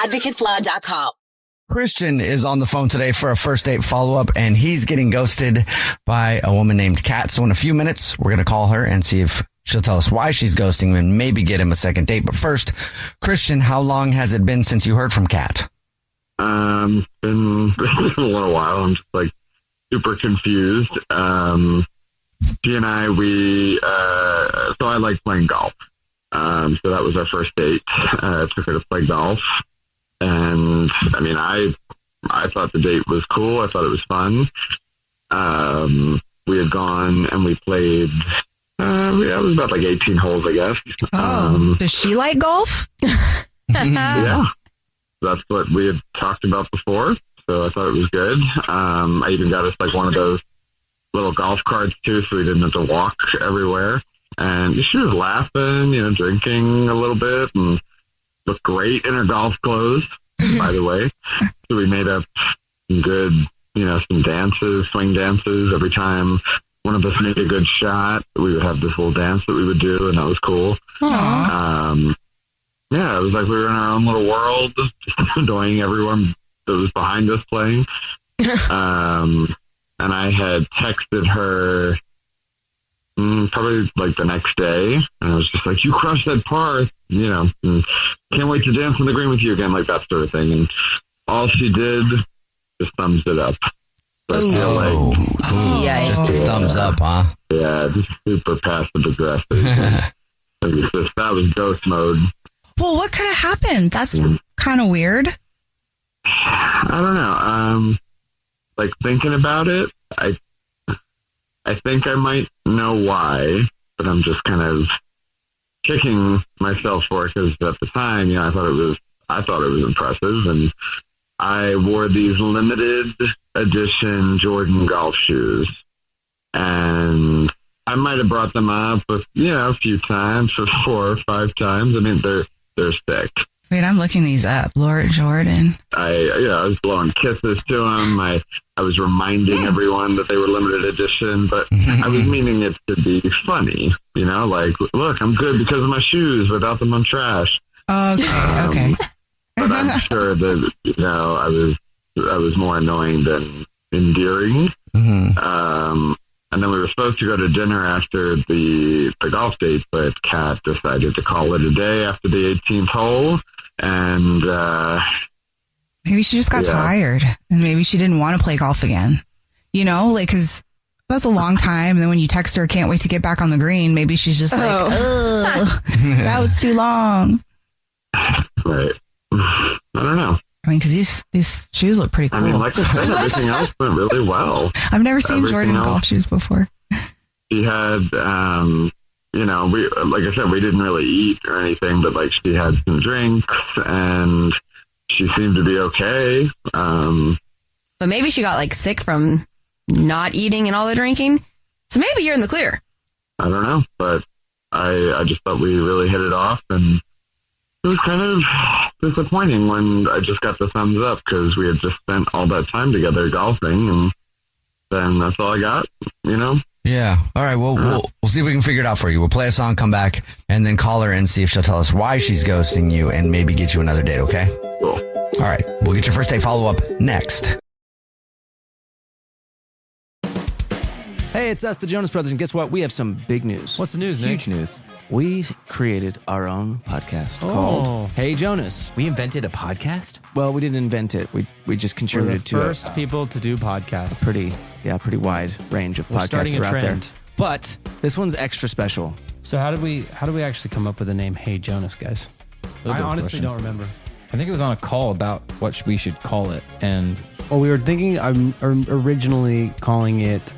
advocateslaw.com. Christian is on the phone today for a first date follow-up, and he's getting ghosted by a woman named Kat. So in a few minutes, we're going to call her and see if she'll tell us why she's ghosting him and maybe get him a second date. But first, Christian, how long has it been since you heard from Kat? Been a little while. I'm just like super confused. She and I, so I like playing golf. So that was our first date. I took her to play golf. And I mean, I thought the date was cool. I thought it was fun. We had gone and we played, it was about like 18 holes, I guess. Does she like golf? Yeah, that's what we had talked about before. So I thought it was good. I even got us like one of those little golf carts too, so we didn't have to walk everywhere. And she was laughing, drinking a little bit and looked great in her golf clothes, by the way. So we made up some good, some dances, swing dances. Every time one of us made a good shot, we would have this little dance that we would do, and that was cool. Yeah, it was like we were in our own little world, just annoying everyone that was behind us playing. And I had texted her probably like the next day, and I was just like, you crushed that par, and can't wait to dance on the green with you again, like that sort of thing. And all she did just thumbs it up. So I feel like just a thumbs up, huh? Yeah, just super passive aggressive. That was ghost mode. Well, what could have happened? That's kind of weird. I don't know. Like thinking about it, I think I might know why, but I'm just kind of kicking myself for it because at the time, I thought it was impressive, and I wore these limited edition Jordan golf shoes, and I might have brought them up, a few times, or 4 or 5 times. I mean, they're sick. Wait, I'm looking these up. Lord Jordan. I was blowing kisses to them. I was reminding everyone that they were limited edition, but I was meaning it to be funny. Like, look, I'm good because of my shoes. Without them, I'm trash. Okay. But I'm sure that I was more annoying than endearing. And then we were supposed to go to dinner after the golf date, but Kat decided to call it a day after the 18th hole. And maybe she just got tired, and maybe she didn't want to play golf again. Because that's a long time. And then when you text her, can't wait to get back on the green, maybe she's just like, ugh, that was too long. Right. I don't know. I mean, because these shoes look pretty cool. I mean, like I said, everything else went really well. I've never seen Jordan golf shoes before. She had, like I said, we didn't really eat or anything, but like she had some drinks and she seemed to be okay. But maybe she got like sick from not eating and all the drinking. So maybe you're in the clear. I don't know, but I just thought we really hit it off, and it was kind of disappointing when I just got the thumbs up because we had just spent all that time together golfing, and then that's all I got, Yeah. All right. Well, we'll see if we can figure it out for you. We'll play a song, come back, and then call her and see if she'll tell us why she's ghosting you and maybe get you another date, okay? Cool. All right. We'll get your first date follow-up next. Hey, it's us, the Jonas Brothers, and guess what? We have some big news. What's the news, Nick? Huge news. We created our own podcast called Hey Jonas. We invented a podcast? Well, we didn't invent it. We just contributed to it. We're the first people to do podcasts. Pretty wide range of podcasts starting a out there. trend. But this one's extra special. So how did we actually come up with the name Hey Jonas, guys? I honestly don't remember. I think it was on a call about what we should call it, and we were thinking originally calling it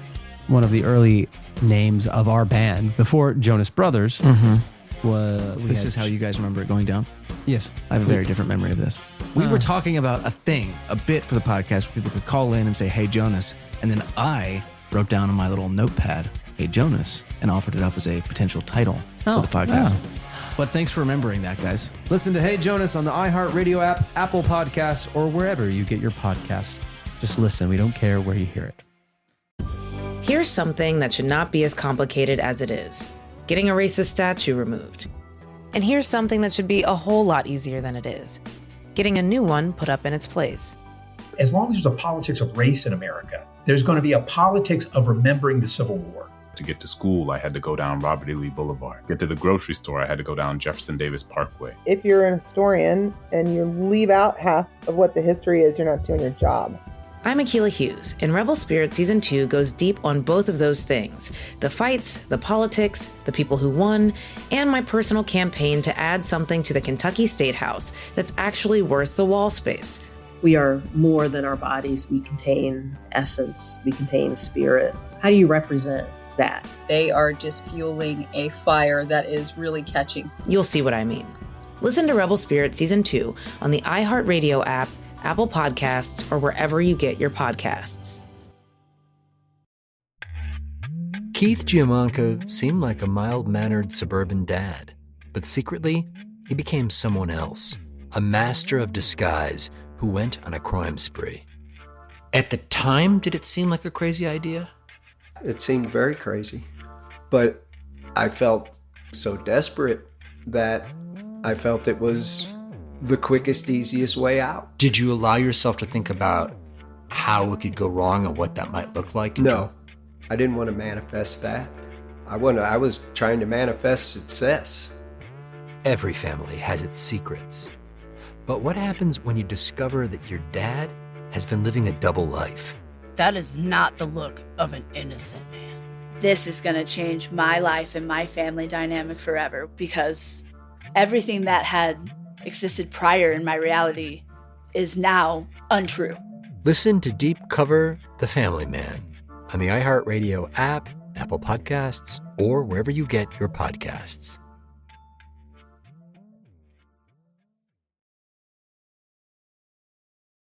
one of the early names of our band before Jonas Brothers. This is how you guys remember it going down? Yes. I have a very different memory of this. We were talking about a bit for the podcast where people could call in and say, Hey Jonas. And then I wrote down on my little notepad, Hey Jonas, and offered it up as a potential title for the podcast. But thanks for remembering that, guys. Listen to Hey Jonas on the iHeartRadio app, Apple Podcasts, or wherever you get your podcasts. Just listen. We don't care where you hear it. Here's something that should not be as complicated as it is. Getting a racist statue removed. And here's something that should be a whole lot easier than it is. getting a new one put up in its place. As long as there's a politics of race in America, there's going to be a politics of remembering the Civil War. To get to school, I had to go down Robert E. Lee Boulevard. Get to the grocery store, I had to go down Jefferson Davis Parkway. If you're an historian and you leave out half of what the history is, you're not doing your job. I'm Akilah Hughes, and Rebel Spirit Season 2 goes deep on both of those things. The fights, the politics, the people who won, and my personal campaign to add something to the Kentucky State House that's actually worth the wall space. We are more than our bodies. We contain essence. We contain spirit. How do you represent that? They are just fueling a fire that is really catching. You'll see what I mean. Listen to Rebel Spirit Season 2 on the iHeartRadio app, Apple Podcasts, or wherever you get your podcasts. Keith Giamanco seemed like a mild-mannered suburban dad, but secretly, he became someone else, a master of disguise who went on a crime spree. At the time, did it seem like a crazy idea? It seemed very crazy, but I felt so desperate that I felt it was the quickest, easiest way out. Did you allow yourself to think about how it could go wrong and what that might look like? No, I didn't want to manifest that. I was trying to manifest success. Every family has its secrets. But what happens when you discover that your dad has been living a double life? That is not the look of an innocent man. This is going to change my life and my family dynamic forever, because everything that had existed prior in my reality is now untrue. Listen to Deep Cover The Family Man on the iHeartRadio app, Apple Podcasts, or wherever you get your podcasts.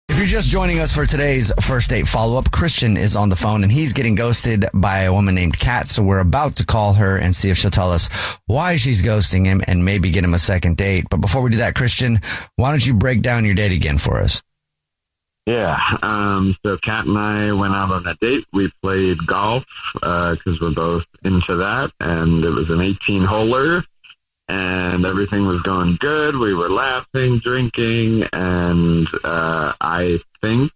If you're just joining us for today's first date follow-up, Christian is on the phone and he's getting ghosted by a woman named Kat. So we're about to call her and see if she'll tell us why she's ghosting him and maybe get him a second date. But before we do that, Christian, why don't you break down your date again for us? Yeah. So Kat and I went out on a date. We played golf because we're both into that. And it was an 18-holer. And everything was going good. We were laughing, drinking, and I think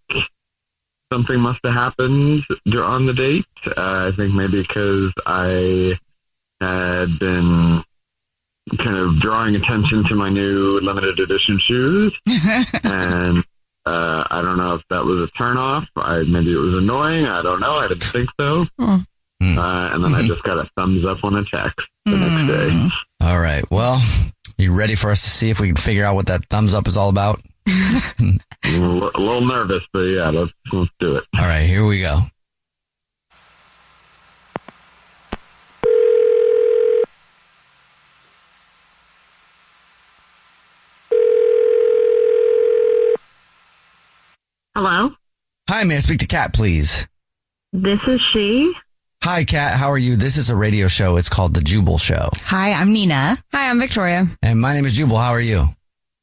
something must have happened on the date. I think maybe because I had been kind of drawing attention to my new limited edition shoes. And I don't know if that was a turnoff. Maybe it was annoying. I don't know. I didn't think so. And then I just got a thumbs up on a text the next day. All right. Well, you ready for us to see if we can figure out what that thumbs up is all about? A little nervous, but yeah, let's do it. All right, here we go. Hello? Hi, may I speak to Kat, please? This is she. Hi, Kat. How are you? This is a radio show. It's called The Jubal Show. Hi, I'm Nina. Hi, I'm Victoria. And my name is Jubal. How are you?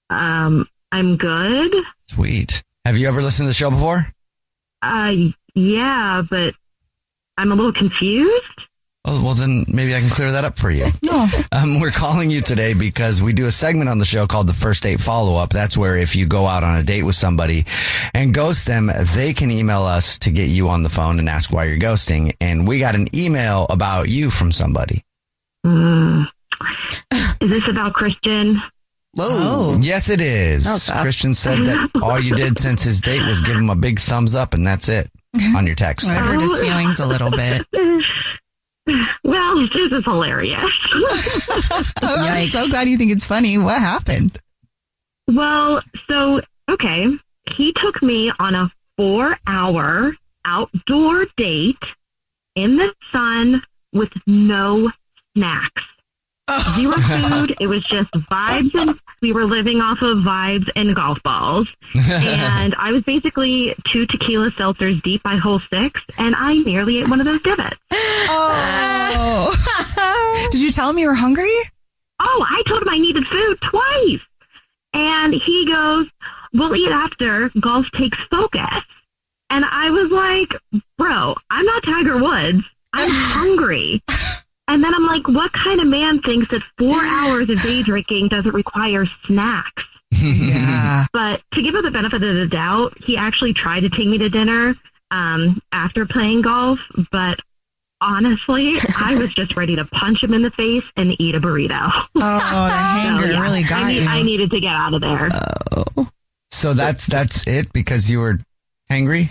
I'm good. Sweet. Have you ever listened to the show before? Yeah, but I'm a little confused. Oh, well, then maybe I can clear that up for you. We're calling you today because we do a segment on the show called the First Date Follow-Up. That's where if you go out on a date with somebody and ghost them, they can email us to get you on the phone and ask why you're ghosting. And we got an email about you from somebody. Is this about Christian? Oh. Yes, it is. Christian said that all you did since his date was give him a big thumbs up, and that's it on your text. I hurt his feelings a little bit. Well, this is hilarious. I'm so glad you think it's funny. What happened? Well, okay. He took me on a 4-hour outdoor date in the sun with no snacks. Zero food. It was just vibes, and we were living off of vibes and golf balls. And I was basically 2 tequila seltzers deep by hole 6, and I nearly ate one of those divots. Oh. Did you tell him you were hungry? Oh, I told him I needed food twice. And he goes, we'll eat after. Golf takes focus. And I was like, bro, I'm not Tiger Woods. I'm hungry. And then I'm like, what kind of man thinks that 4 hours of day drinking doesn't require snacks? Yeah. But to give her the benefit of the doubt, he actually tried to take me to dinner after playing golf. But honestly, I was just ready to punch him in the face and eat a burrito. Oh, the hanger really got you. I needed to get out of there. Oh. So that's it because you were hangry?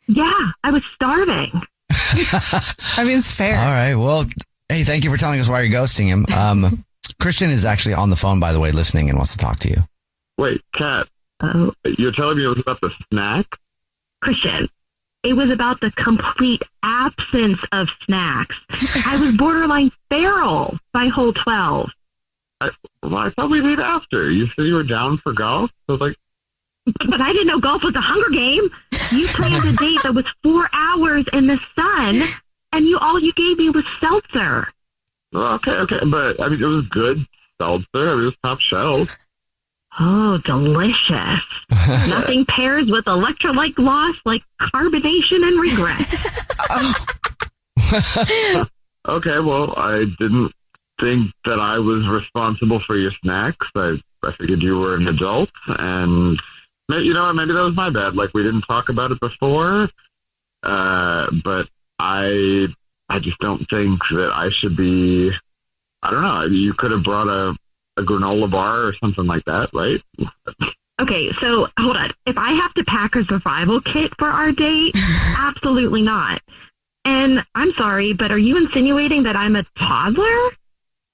Yeah, I was starving. I mean, it's fair. All right. Well, hey, thank you for telling us why you're ghosting him. Christian is actually on the phone, by the way, listening and wants to talk to you. Wait, Kat, you're telling me it was about the snack? Christian, it was about the complete absence of snacks. I was borderline feral by hole 12. I thought we'd eat after. You said you were down for golf? So I was like, but I didn't know golf was a Hunger Game. You planned a date that was 4 hours in the sun, and all you gave me was seltzer. okay, but I mean, it was good seltzer. I mean, it was top shelf. Oh, delicious. Nothing pairs with electrolyte loss like carbonation and regret. Okay, well, I didn't think that I was responsible for your snacks. I figured you were an adult, and you know what, maybe that was my bad. Like, we didn't talk about it before, but I just don't think that I should be, I don't know, you could have brought a granola bar or something like that, right? Okay, so hold on. If I have to pack a survival kit for our date, absolutely not. And I'm sorry, but are you insinuating that I'm a toddler?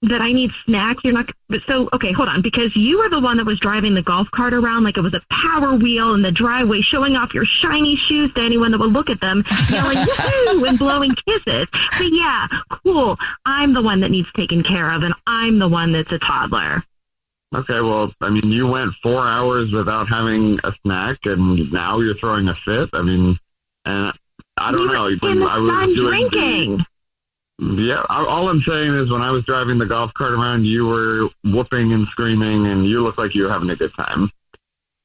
That I need snacks? You're not. So, okay, hold on. Because you were the one that was driving the golf cart around like it was a Power Wheel in the driveway, showing off your shiny shoes to anyone that would look at them, yelling, woohoo, and blowing kisses. But yeah, cool. I'm the one that needs taken care of, and I'm the one that's a toddler. Okay, well, I mean, you went 4 hours without having a snack, and now you're throwing a fit. I mean, and I don't know. I was drinking. Yeah, all I'm saying is when I was driving the golf cart around, you were whooping and screaming, and you looked like you were having a good time.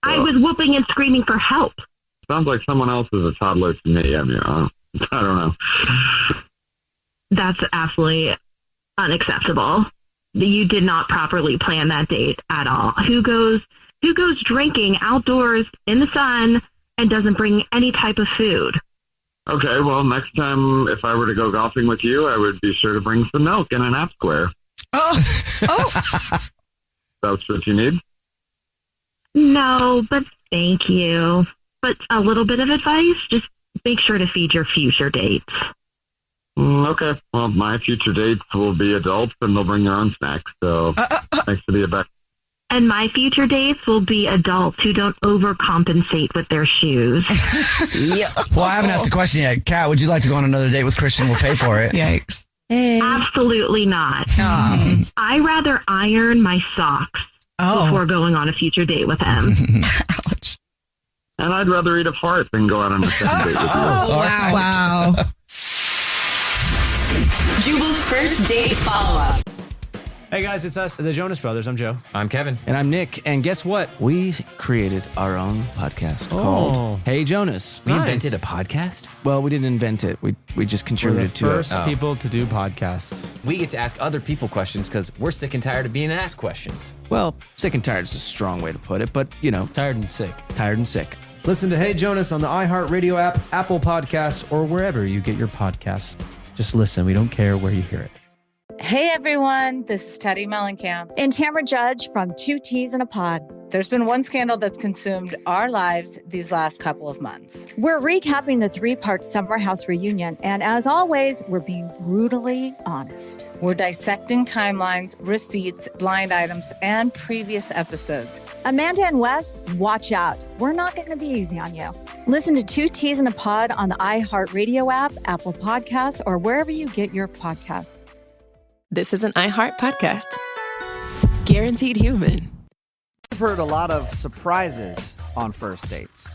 I was whooping and screaming for help. Sounds like someone else is a toddler to me. I mean, I don't know. That's absolutely unacceptable. You did not properly plan that date at all. Who goes drinking outdoors in the sun and doesn't bring any type of food? Okay, well, next time if I were to go golfing with you, I would be sure to bring some milk and an app square. Oh. That's what you need? No, but thank you. But a little bit of advice, just make sure to feed your future dates. Okay, well, my future dates will be adults and they'll bring their own snacks, so thanks for the advice. And my future dates will be adults who don't overcompensate with their shoes. Yeah. Well, I haven't asked the question yet. Kat, would you like to go on another date with Christian? We'll pay for it. Yikes. Absolutely not. I rather iron my socks before going on a future date with him. Ouch. And I'd rather eat a fart than go out on a second date with you. Wow. Jubal's first date follow-up. Hey guys, it's us, the Jonas Brothers. I'm Joe. I'm Kevin. And I'm Nick. And guess what? We created our own podcast called Hey Jonas. We invented a podcast? Well, we didn't invent it. We just contributed to it. We're the first people to do podcasts. We get to ask other people questions because we're sick and tired of being asked questions. Well, sick and tired is a strong way to put it, but, you know. Tired and sick. Tired and sick. Listen to Hey Jonas on the iHeartRadio app, Apple Podcasts, or wherever you get your podcasts. Just listen. We don't care where you hear it. Hey everyone, this is Teddy Mellencamp and Tamara Judge from Two Teas in a Pod. There's been one scandal that's consumed our lives these last couple of months. We're recapping the 3-part Summer House reunion, and as always, we're being brutally honest. We're dissecting timelines, receipts, blind items, and previous episodes. Amanda and Wes, watch out. We're not going to be easy on you. Listen to Two Teas in a Pod on the iHeartRadio app, Apple Podcasts, or wherever you get your podcasts. This is an iHeart podcast. Guaranteed human. I've heard a lot of surprises on first dates.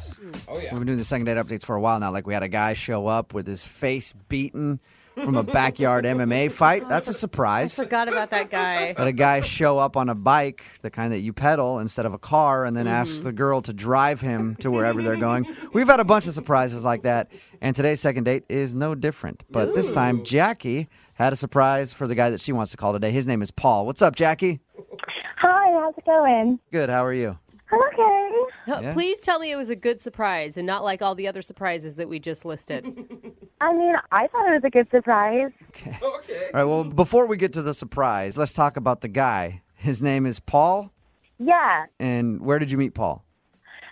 Oh, yeah. We've been doing the second date updates for a while now. Like, we had a guy show up with his face beaten from a backyard MMA fight. That's a surprise. I forgot about that guy. Had a guy show up on a bike, the kind that you pedal instead of a car, and then ask the girl to drive him to wherever they're going. We've had a bunch of surprises like that, and today's second date is no different. But this time, Jackie had a surprise for the guy that she wants to call today. His name is Paul. What's up, Jackie? Hi, how's it going? Good. How are you? Okay. Yeah. Please tell me it was a good surprise and not like all the other surprises that we just listed. I mean, I thought it was a good surprise. All right, well, before we get to the surprise, let's talk about the guy. His name is Paul. Yeah. And where did you meet Paul?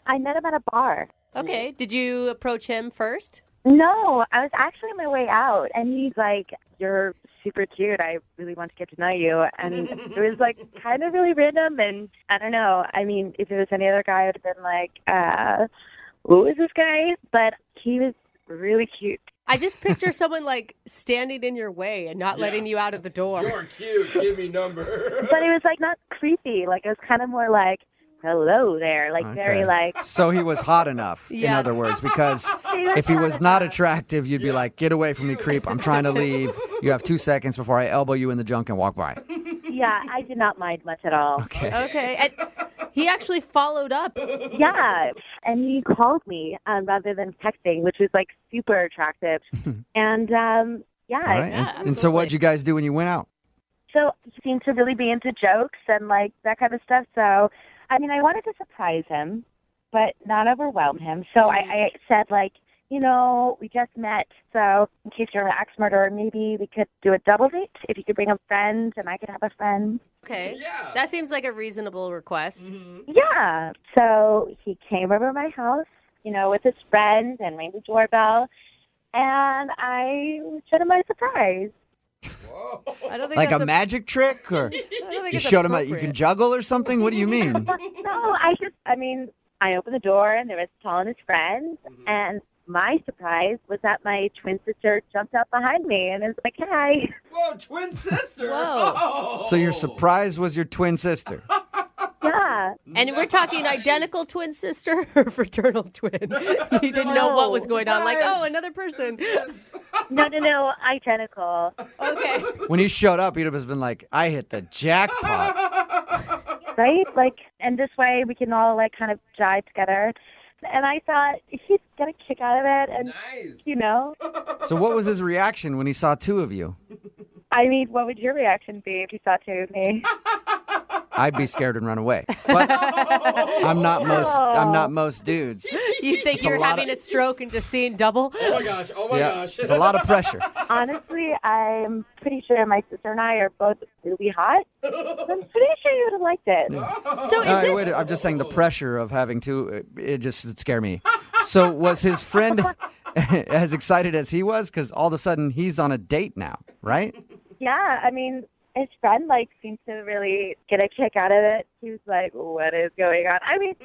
I met him at a bar. Okay. Did you approach him first? No, I was actually on my way out, and he's like, "You're super cute. I really want to get to know you." And it was like kind of really random, and I don't know. I mean, if it was any other guy, I would have been like, "Who is this guy?" But he was really cute. I just picture someone like standing in your way and not letting you out of the door. You're cute. Give me number. But it was like not creepy. Like it was kind of more like, "Hello there," like very like. So he was hot enough, in Yeah. other words, because if he was not attractive, you'd be like, "Get away from me, creep. I'm trying to leave. You have 2 seconds before I elbow you in the junk and walk by." Yeah, I did not mind much at all. Okay. And he actually followed up. Yeah, and he called me rather than texting, which was like super attractive. And All right. And so what'd you guys do when you went out? So he seemed to really be into jokes and like that kind of stuff. So, I mean, I wanted to surprise him, but not overwhelm him. So I said like, you know, we just met. So in case you're an axe murderer, maybe we could do a double date. If you could bring a friend and I could have a friend. Okay. That seems like a reasonable request. Yeah. So he came over to my house, you know, with his friend and rang the doorbell. And I showed him my surprise. I don't think Like that's a magic trick? Or think you it's showed him you appropriate. can juggle or something? What do you mean? No, I opened the door and there was Paul and his friends. And my surprise was that my twin sister jumped out behind me and was like, "Hey." Whoa, twin sister. Whoa. So your surprise was your twin sister. Yeah. And we're talking identical twin sister or fraternal twin? You didn't know what was going on. Like, oh, another person. No, identical. Okay. When he showed up, he'd have just been like, "I hit the jackpot." Right? Like, and this way we can all like kind of jive together. And I thought he's got a kick out of it. And, you know, So what was his reaction when he saw two of you? I mean, what would your reaction be if you saw two of me? I'd be scared and run away. But I'm not most dudes. You think It's a you're lot having a stroke and just seeing double? Oh my gosh. Oh my gosh. It's a lot of pressure. Honestly, I'm pretty sure my sister and I are both really hot. So I'm pretty sure you would have liked it. So All right, wait, I'm just saying the pressure of having two, it scared me. So was his friend as excited as he was? Because all of a sudden he's on a date now, right? Yeah, I mean, his friend like seemed to really get a kick out of it. He was like, "What is going on?" I mean,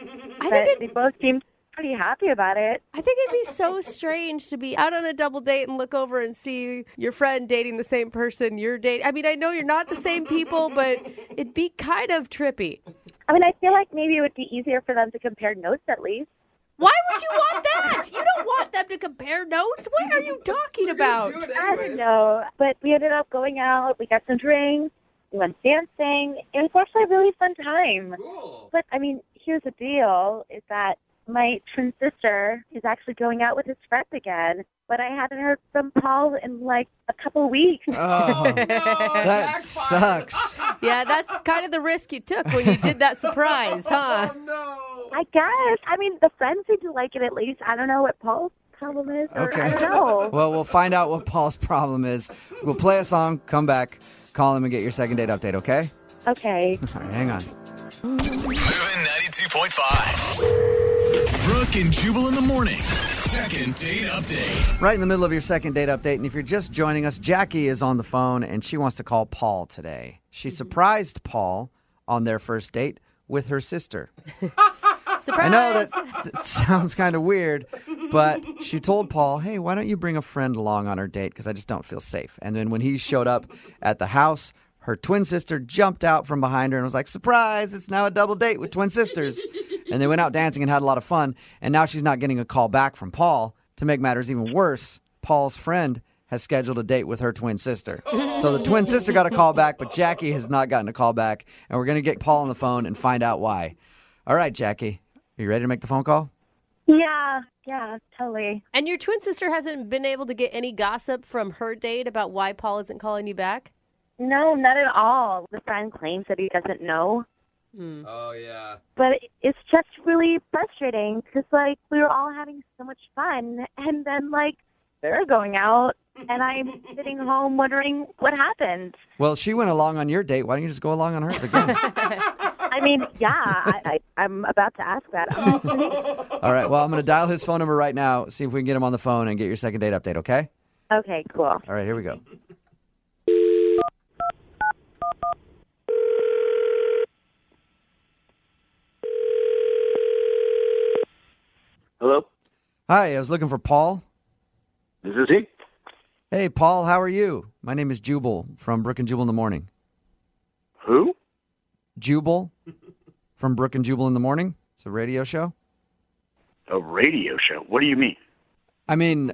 they both seemed pretty happy about it. I think it'd be so strange to be out on a double date and look over and see your friend dating the same person you're dating. I mean, I know you're not the same people, but it'd be kind of trippy. I mean, I feel like maybe it would be easier for them to compare notes at least. Why would you want that? You don't want them to compare notes. What are you talking about? I don't know, but we ended up going out. We got some drinks. We went dancing. It was actually a really fun time. Cool. But, I mean, here's the deal, is that my twin sister is actually going out with his friend again, but I haven't heard from Paul in like a couple weeks. Oh, that sucks. Yeah, that's kind of the risk you took when you did that surprise, huh? I guess. I mean, the friends seem to like it at least. I don't know what Paul's problem is, or Okay. I don't know. Well, we'll find out what Paul's problem is. We'll play a song, come back, call him, and get your second date update, okay? Okay. All right, hang on. Moving 92.5. Brooke and Jubal in the mornings. Second date update. Right in the middle of your second date update, and if you're just joining us, Jackie is on the phone, and she wants to call Paul today. She surprised Paul on their first date with her sister. Surprise! I know that sounds kind of weird, but she told Paul, "Hey, why don't you bring a friend along on our date? Because I just don't feel safe." And then when he showed up at the house, her twin sister jumped out from behind her and was like, "Surprise, it's now a double date with twin sisters." And they went out dancing and had a lot of fun. And now she's not getting a call back from Paul. To make matters even worse, Paul's friend has scheduled a date with her twin sister. So the twin sister got a call back, but Jackie has not gotten a call back. And we're going to get Paul on the phone and find out why. All right, Jackie, are you ready to make the phone call? Yeah, totally. And your twin sister hasn't been able to get any gossip from her date about why Paul isn't calling you back? No, not at all. The friend claims that he doesn't know. Oh, yeah. But it's just really frustrating because, like, we were all having so much fun, and then, like, they're going out, and I'm sitting home wondering what happened. Well, she went along on your date. Why don't you just go along on hers again? I mean, yeah, I'm about to ask that. All right. Well, I'm going to dial his phone number right now, see if we can get him on the phone and get your second date update, okay? Okay, cool. All right, here we go. Hello? Hi, I was looking for Paul. This is he. Hey, Paul, how are you? My name is Jubal from Brooke and Jubal in the Morning. Who? Jubal from Brooke and Jubal in the Morning. It's a radio show. A radio show? What do you mean? I mean,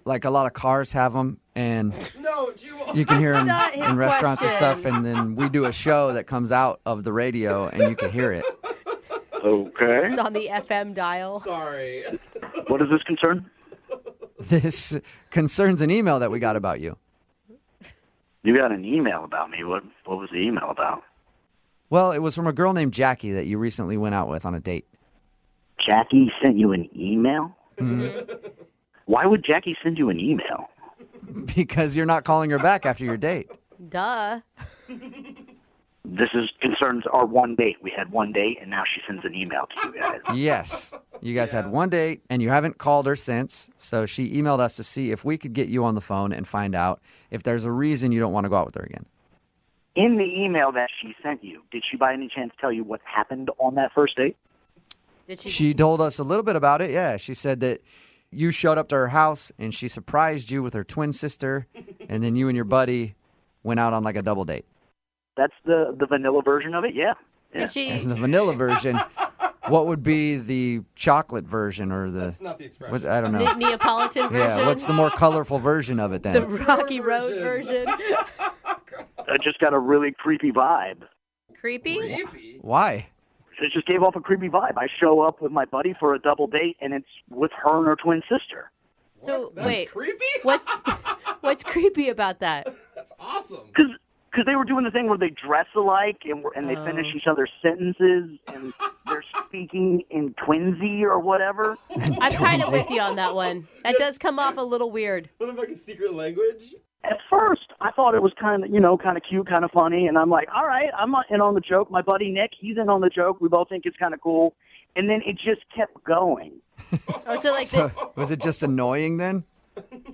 like a lot of cars have them, and you can hear them That's not his in restaurants and question. stuff, and then we do a show that comes out of the radio, and you can hear it. Okay. It's on the FM dial. Sorry. What does this concern? This concerns an email that we got about you. You got an email about me. What was the email about? Well, it was from a girl named Jackie that you recently went out with on a date. Jackie sent you an email? Mhm. Why would Jackie send you an email? Because you're not calling her back after your date. Duh. This concerns our one date. We had one date, and now she sends an email to you guys. Yes. You guys had one date, and you haven't called her since, so she emailed us to see if we could get you on the phone and find out if there's a reason you don't want to go out with her again. In the email that she sent you, did she by any chance tell you what happened on that first date? Did she? She told us a little bit about it, yeah. She said that you showed up to her house, and she surprised you with her twin sister, and then you and your buddy went out on like a double date. That's the vanilla version of it, yeah. Did she? And the vanilla version, what would be the chocolate version or the... That's not the expression. I don't know. Neapolitan version? Yeah, what's the more colorful version of it then? The Rocky Road version. I just got a really creepy vibe. Creepy? Why? It just gave off a creepy vibe. I show up with my buddy for a double date, and it's with her and her twin sister. So, That's wait. creepy? What's creepy about that? That's awesome. Because they were doing the thing where they dress alike and they finish each other's sentences and they're speaking in twinsy or whatever. I'm kind of with you on that one. That does come off a little weird. What if like a secret language? At first, I thought it was kind of cute, kind of funny, and I'm like, all right, I'm in on the joke. My buddy Nick, he's in on the joke. We both think it's kind of cool. And then it just kept going. Oh, so like So, was it just annoying then?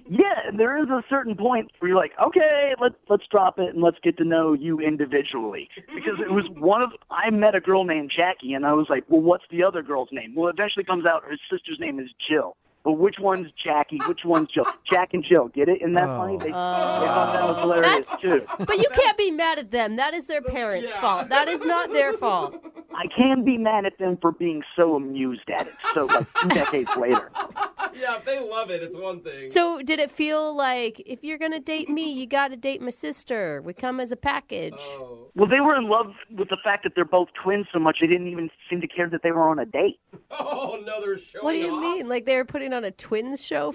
Yeah, there is a certain point where you're like, okay, let's drop it and let's get to know you individually. Because it was I met a girl named Jackie, and I was like, well, what's the other girl's name? Well, it eventually comes out her sister's name is Jill. But which one's Jackie? Which one's Jill? Jack and Jill. Get it? Isn't that funny? They thought that was hilarious, too. But you can't be mad at them. That is their parents' fault. That is not their fault. I can be mad at them for being so amused at it. So, like, 2 decades later. Yeah, if they love it, it's one thing. So did it feel like, if you're going to date me, you got to date my sister? We come as a package. Well, they were in love with the fact that they're both twins so much they didn't even seem to care that they were on a date. Oh, no, they're showing What do you off. mean? Like they were putting on a twins show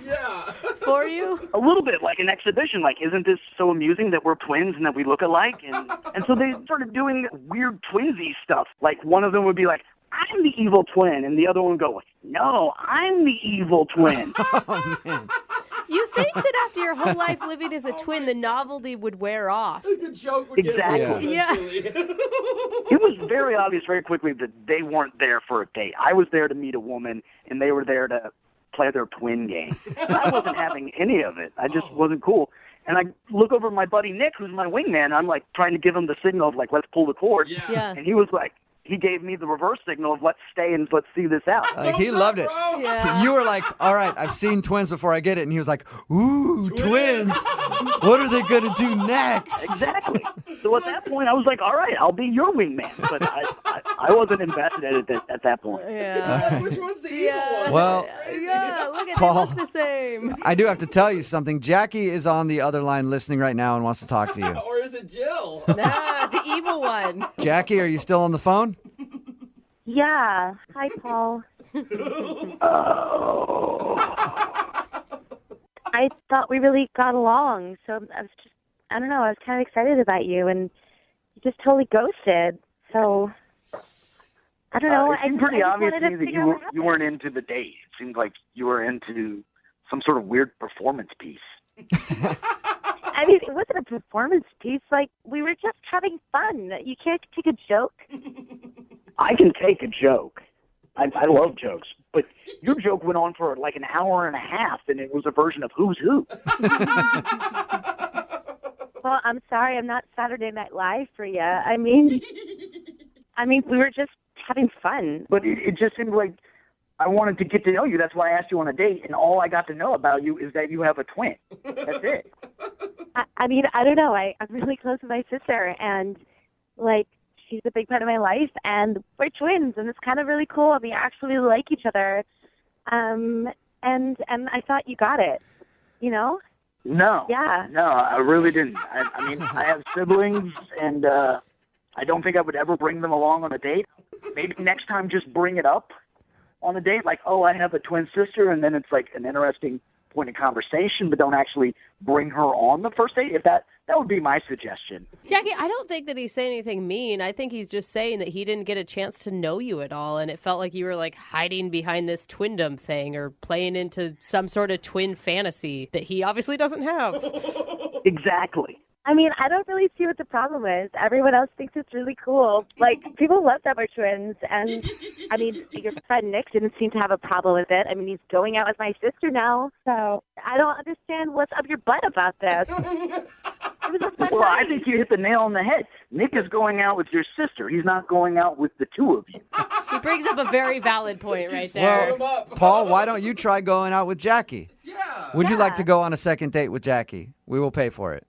for you? A little bit, like an exhibition. Like, isn't this so amusing that we're twins and that we look alike? And so they started doing weird twinsy stuff. Like, one of them would be like, I'm the evil twin. And the other one would go, no, I'm the evil twin. Oh, man. You think that after your whole life living as a twin, the novelty would wear off? The joke would Exactly. get old Yeah. eventually. It was very obvious very quickly that they weren't there for a date. I was there to meet a woman, and they were there to play their twin game. I wasn't having any of it. I just wasn't cool. And I look over at my buddy Nick, who's my wingman. I'm like trying to give him the signal of like, let's pull the cord. Yeah. And he was like, he gave me the reverse signal of let's stay and let's see this out. Like, he loved it. Yeah. You were like, all right, I've seen twins before I get it. And he was like, ooh, twins. What are they going to do next? Exactly. So at that point, I was like, all right, I'll be your wingman. But I wasn't invested at that point. Yeah. Which one's the evil one? Well, Yeah, look at Paul. they look the same. I do have to tell you something. Jackie is on the other line listening right now and wants to talk to you. Or is it Jill? Nah, the evil one. Jackie, are you still on the phone? Yeah. Hi, Paul. I thought we really got along, so I don't know, I was kind of excited about you, and you just totally ghosted. So I don't know. It seemed pretty I just obvious wanted to me to that figure out what you weren't into the date. It seemed like you were into some sort of weird performance piece. I mean, it wasn't a performance piece. Like, we were just having fun. You can't take a joke. I can take a joke. I love jokes. But your joke went on for like an hour and a half, and it was a version of Who's Who. Well, I'm sorry. I'm not Saturday Night Live for you. I mean, we were just having fun. But it just seemed like I wanted to get to know you. That's why I asked you on a date, and all I got to know about you is that you have a twin. That's it. I mean, I don't know. I'm really close with my sister, and, like, she's a big part of my life, and we're twins, and it's kind of really cool. We actually like each other. And I thought you got it, you know? No. Yeah. No, I really didn't. I mean, I have siblings, and I don't think I would ever bring them along on a date. Maybe next time just bring it up on a date, like, oh, I have a twin sister, and then it's like an interesting point of conversation, but don't actually bring her on the first date. If that would be my suggestion. Jackie, I don't think that he's saying anything mean. I think he's just saying that he didn't get a chance to know you at all, and it felt like you were like hiding behind this twindom thing or playing into some sort of twin fantasy that he obviously doesn't have. Exactly. I mean, I don't really see what the problem is. Everyone else thinks it's really cool. Like, people love that we're twins. And, I mean, your friend Nick didn't seem to have a problem with it. I mean, he's going out with my sister now. So I don't understand what's up your butt about this. It was a fun Well, night. I think you hit the nail on the head. Nick is going out with your sister. He's not going out with the two of you. He brings up a very valid point right there. Well, Paul, why don't you try going out with Jackie? Yeah. Would you like to go on a second date with Jackie? We will pay for it.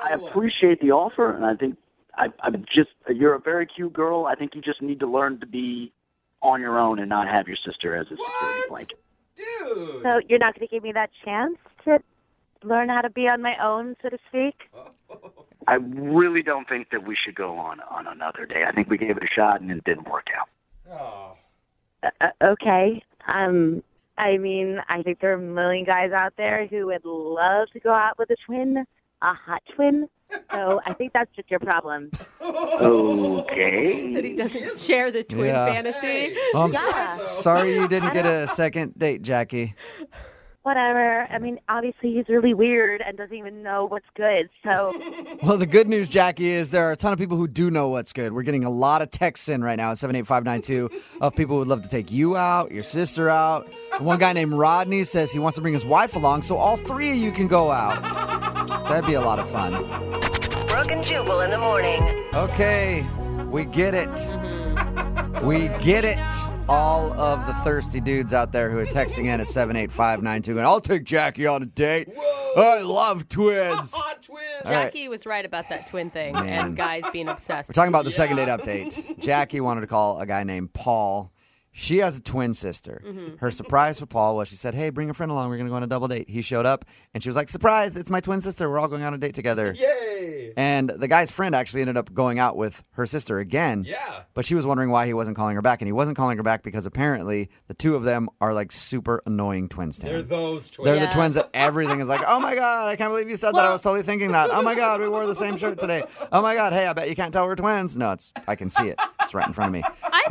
I appreciate the offer, and I think you're a very cute girl. I think you just need to learn to be on your own and not have your sister as a security blanket. Dude. So you're not going to give me that chance to learn how to be on my own, so to speak? I really don't think that we should go on another day. I think we gave it a shot, and it didn't work out. Okay. I mean, I think there are a million guys out there who would love to go out with a twin. A hot twin, so I think that's just your problem. Okay. That he doesn't share the twin fantasy. Well, Yeah. sorry you didn't get a second date, Jackie. Whatever. I mean, obviously he's really weird and doesn't even know what's good, so... Well, the good news, Jackie, is there are a ton of people who do know what's good. We're getting a lot of texts in right now at 78592 of people who would love to take you out, your sister out. One guy named Rodney says he wants to bring his wife along, so all three of you can go out. That'd be a lot of fun. Brooke and Jubal in the morning. Okay, we get it. We get it. All of the thirsty dudes out there who are texting in at 78592, and I'll take Jackie on a date. I love twins. Jackie was right about that twin thing and guys being obsessed. We're talking about the second date update. Jackie wanted to call a guy named Paul. She has a twin sister. Her surprise for Paul was she said, hey, bring a friend along. We're going to go on a double date. He showed up, and she was like, surprise, it's my twin sister. We're all going on a date together. Yay! And the guy's friend actually ended up going out with her sister again. Yeah. But she was wondering why he wasn't calling her back. And he wasn't calling her back because apparently the two of them are like super annoying twins to him. They're those twins. They're the twins that everything is like, oh my God, I can't believe you said that. I was totally thinking that. Oh my God, we wore the same shirt today. Oh my God, hey, I bet you can't tell we're twins. No, I can see it. It's right in front of me.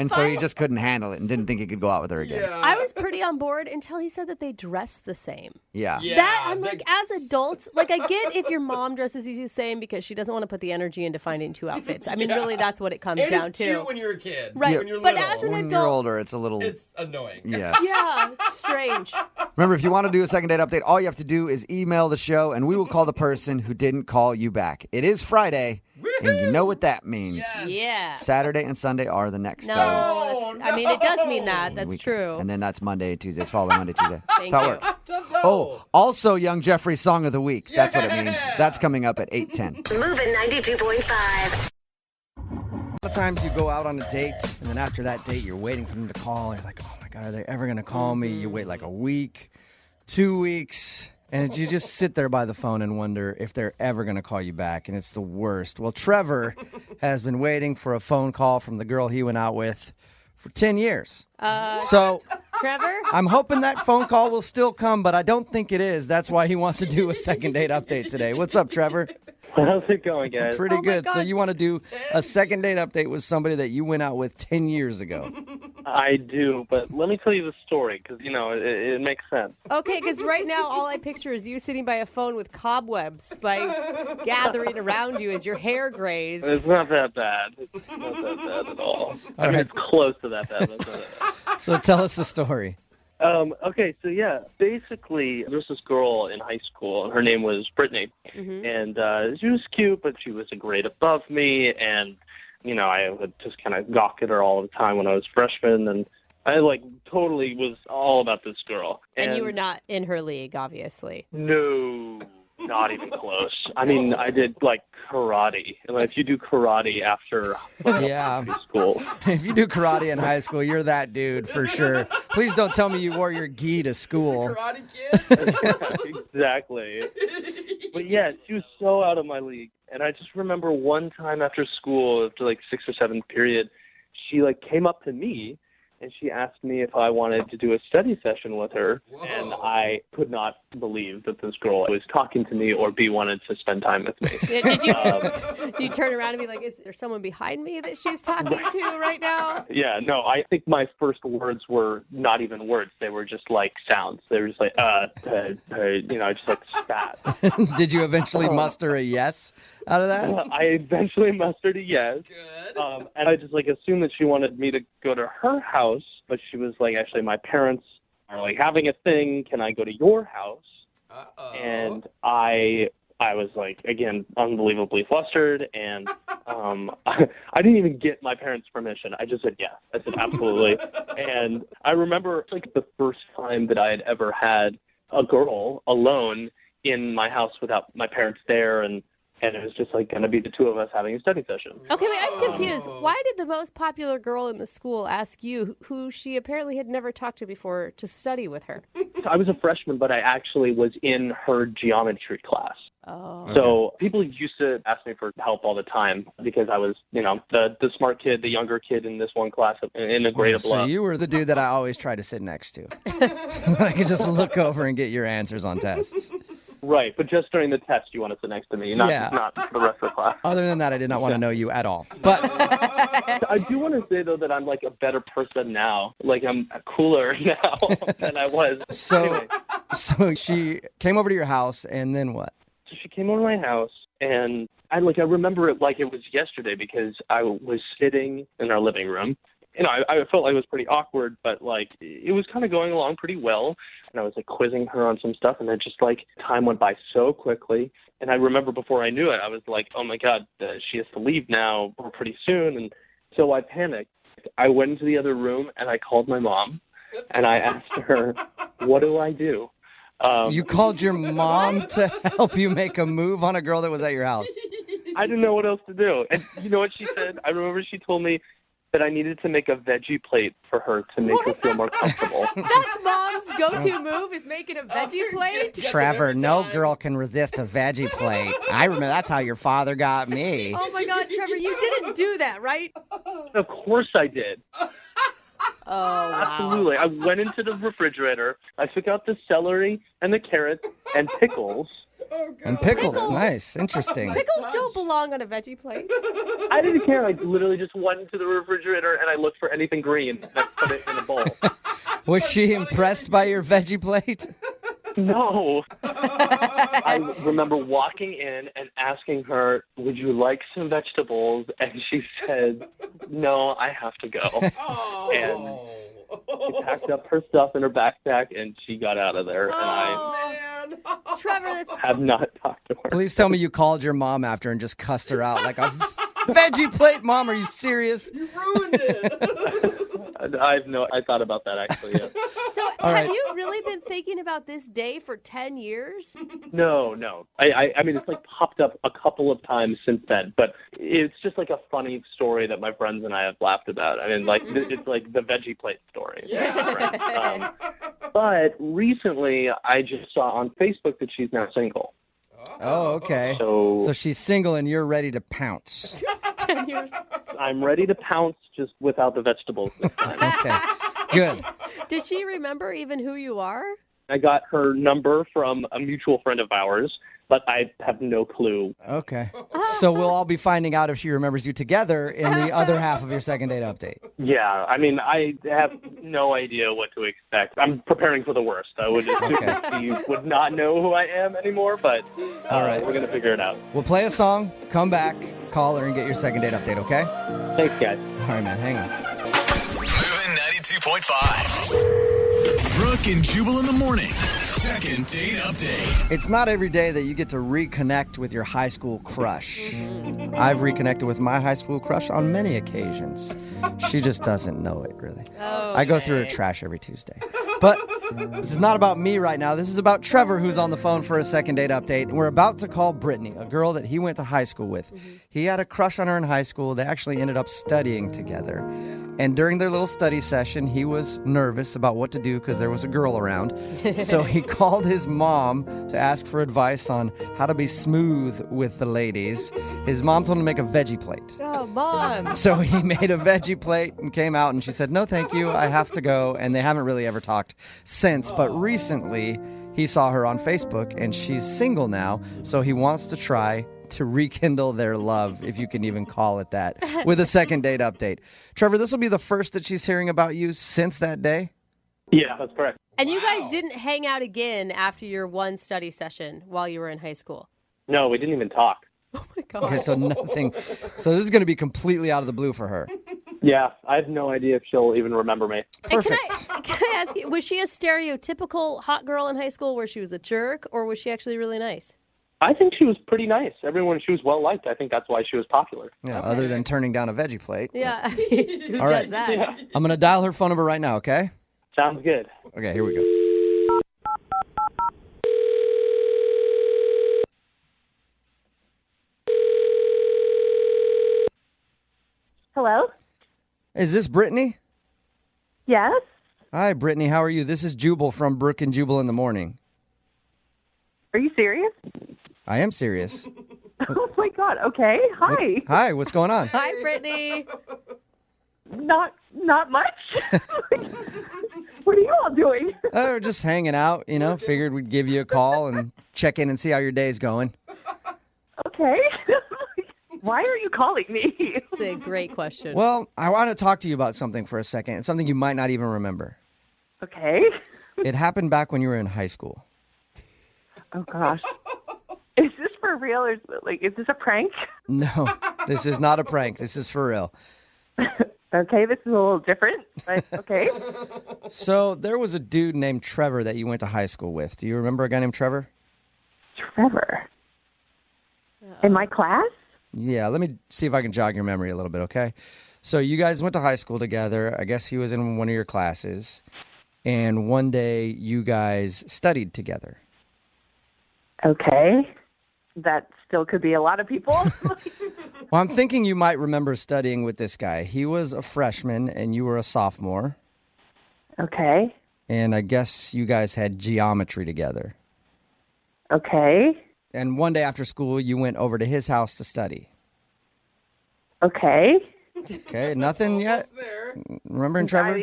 So he just couldn't handle it and didn't think he could go out with her again. I was pretty on board until he said that they dress the same. Yeah. That I'm like, as adults, like I get if your mom dresses you the same because she doesn't want to put the energy into finding two outfits. I mean, really, that's what it comes And down it's to. cute when you're a kid. Right. When you're But little. as an When adult, you're older, it's a little... It's annoying. Yeah. Yeah, it's strange. Remember, if you want to do a second date update, all you have to do is email the show, and we will call the person who didn't call you back. It is Friday, and you know what that means. Yeah. Saturday and Sunday are the next days. I mean, it does mean that. That's true. And then that's Monday, Tuesday. It's following Monday, Tuesday. Thank That's how it you. works. Oh, also Young Jeffrey's Song of the Week. That's what it means. That's coming up at 8:10. Moving 92.5. A lot of times you go out on a date, and then after that date, you're waiting for them to call. You're like, oh my God, are they ever going to call me? You wait like a week, 2 weeks, and you just sit there by the phone and wonder if they're ever going to call you back, and it's the worst. Well, Trevor has been waiting for a phone call from the girl he went out with for 10 years. So Trevor? I'm hoping that phone call will still come, but I don't think it is. That's why he wants to do a second date update today. What's up, Trevor? How's it going, guys? Pretty good. So you want to do a second date update with somebody that you went out with 10 years ago. I do, but let me tell you the story because, it makes sense. Okay, because right now all I picture is you sitting by a phone with cobwebs, like, gathering around you as your hair grays. It's not that bad. It's not that bad at all. I mean, it's close to that bad. That's not it. So tell us the story. Okay, so yeah, basically, there was this girl in high school, and her name was Brittany, and she was cute, but she was a grade above me, and, I would just kind of gawk at her all the time when I was a freshman, and I, totally was all about this girl. And you were not in her league, obviously. No, not even close. I mean, I did, karate. And if you do karate after high school. If you do karate in high school, you're that dude for sure. Please don't tell me you wore your gi to school. Karate Kid? Exactly. But yeah, she was so out of my league. And I just remember one time after school, after 6th or 7th period, she came up to me and she asked me if I wanted to do a study session with her. Whoa. And I could not believe that this girl was talking to me or wanted to spend time with me. Yeah, did you turn around and be like, is there someone behind me that she's talking to right now? Yeah, no, I think my first words were not even words. They were just sounds. They were just just spat. Did you eventually muster a yes out of that? I eventually mustered a yes. Good. And I just assumed that she wanted me to go to her house, but she was actually my parents are having a thing. Can I go to your house? Uh-oh. And I was again, unbelievably flustered, and I didn't even get my parents' permission. I just said yes. I said absolutely. And I remember the first time that I had ever had a girl alone in my house without my parents there, and it was just going to be the two of us having a study session. Okay, wait, I'm confused. Why did the most popular girl in the school ask you, who she apparently had never talked to before, to study with her? I was a freshman, but I actually was in her geometry class. Oh. So people used to ask me for help all the time because I was, the smart kid, the younger kid in this one class in a grade above. So you were the dude that I always tried to sit next to. So that I could just look over and get your answers on tests. Right, but just during the test you want to sit next to me, not the rest of the class. Other than that, I did not want to know you at all. But I do want to say, though, that I'm a better person now. I'm cooler now than I was. So she came over to your house, and then what? So she came over to my house, and I remember it like it was yesterday because I was sitting in our living room. I felt like it was pretty awkward, but it was kind of going along pretty well. And I was quizzing her on some stuff, and then just time went by so quickly. And I remember before I knew it, I was oh my God, she has to leave now or pretty soon. And so I panicked. I went into the other room and I called my mom, and I asked her, what do I do? You called your mom to help you make a move on a girl that was at your house. I didn't know what else to do. And you know what she said? I remember she told me that I needed to make a veggie plate for her to make her feel more comfortable. That's mom's go-to move, is making a veggie plate? Trevor, no girl can resist a veggie plate. I remember that's how your father got me. Oh my God, Trevor, you didn't do that, right? Of course I did. Oh, wow. Absolutely. I went into the refrigerator. I took out the celery and the carrots and pickles. Oh, and pickles, nice, interesting. Pickles don't belong on a veggie plate. I didn't care. I literally just went into the refrigerator and I looked for anything green and I put it in a bowl. Was she impressed by your veggie plate? No. I remember walking in and asking her, would you like some vegetables? And she said, no, I have to go. Oh. And she packed up her stuff in her backpack and she got out of there. And man. Trevor, have not talked to her. Please tell me you called your mom after and just cussed her out like a veggie plate. Mom, are you serious? You ruined it. I thought about that actually, yeah. So have you really been thinking about this day for 10 years? No. I mean, it's popped up a couple of times since then, but it's just a funny story that my friends and I have laughed about. I mean, it's the veggie plate story. Yeah. But recently, I just saw on Facebook that she's now single. Oh, okay. So she's single and you're ready to pounce. 10 years. I'm ready to pounce, just without the vegetables this time. Okay, good. Does she remember even who you are? I got her number from a mutual friend of ours, but I have no clue. Okay. So we'll all be finding out if she remembers you together in the other half of your second date update. Yeah, I mean, I have no idea what to expect. I'm preparing for the worst. I would assume that she would not know who I am anymore, but All right. we're going to figure it out. We'll play a song, come back, call her, and get your second date update, okay? Thanks, guys. All right, man. Hang on. Moving 92.5. Brooke and Jubal in the mornings. Second date update. It's not every day that you get to reconnect with your high school crush. I've reconnected with my high school crush on many occasions. She just doesn't know it, really. I go through her trash every Tuesday. But this is not about me right now. This is about Trevor, who's on the phone for a second date update. We're about to call Brittany, a girl that he went to high school with. He had a crush on her in high school. They actually ended up studying together. And during their little study session, he was nervous about what to do because there was a girl around. So he called his mom to ask for advice on how to be smooth with the ladies. His mom told him to make a veggie plate. Oh, Mom. So he made a veggie plate and came out, and she said, "No, thank you. I have to go." And they haven't really ever talked since. But recently, he saw her on Facebook, and she's single now. So he wants to try to rekindle their love, if you can even call it that, with a second date update. Trevor, this will be the first that she's hearing about you since that day? Yeah, that's correct. And you guys didn't hang out again after your one study session while you were in high school? No, we didn't even talk. Oh, my God. Okay, so nothing. So this is going to be completely out of the blue for her. Yeah, I have no idea if she'll even remember me. Perfect. Can I ask you, was she a stereotypical hot girl in high school where she was a jerk, or was she actually really nice? I think she was pretty nice. She was well-liked. I think that's why she was popular. Yeah, other than turning down a veggie plate. Yeah, who All right. does that? Yeah. I'm going to dial her phone number right now, okay? Sounds good. Okay, here we go. Hello? Is this Brittany? Yes? Hi, Brittany. How are you? This is Jubal from Brooke and Jubal in the morning. Are you serious? I am serious. Oh my God. Okay. Hi. Hi, what's going on? Hi, Brittany. Not much. What are you all doing? We're just hanging out, figured we'd give you a call and check in and see how your day's going. Okay. Why are you calling me? It's a great question. Well, I want to talk to you about something for a second. It's something you might not even remember. Okay. It happened back when you were in high school. Oh gosh. Is this for real or is this a prank? No, this is not a prank. This is for real. Okay, this is a little different, but okay. So there was a dude named Trevor that you went to high school with. Do you remember a guy named Trevor? Trevor. In my class? Yeah, let me see if I can jog your memory a little bit, okay? So you guys went to high school together. I guess he was in one of your classes. And one day you guys studied together. Okay. That still could be a lot of people. Well, I'm thinking you might remember studying with this guy. He was a freshman and you were a sophomore. Okay. And I guess you guys had geometry together. Okay. And one day after school, you went over to his house to study. Okay. Okay, nothing yet? Remembering Trevor?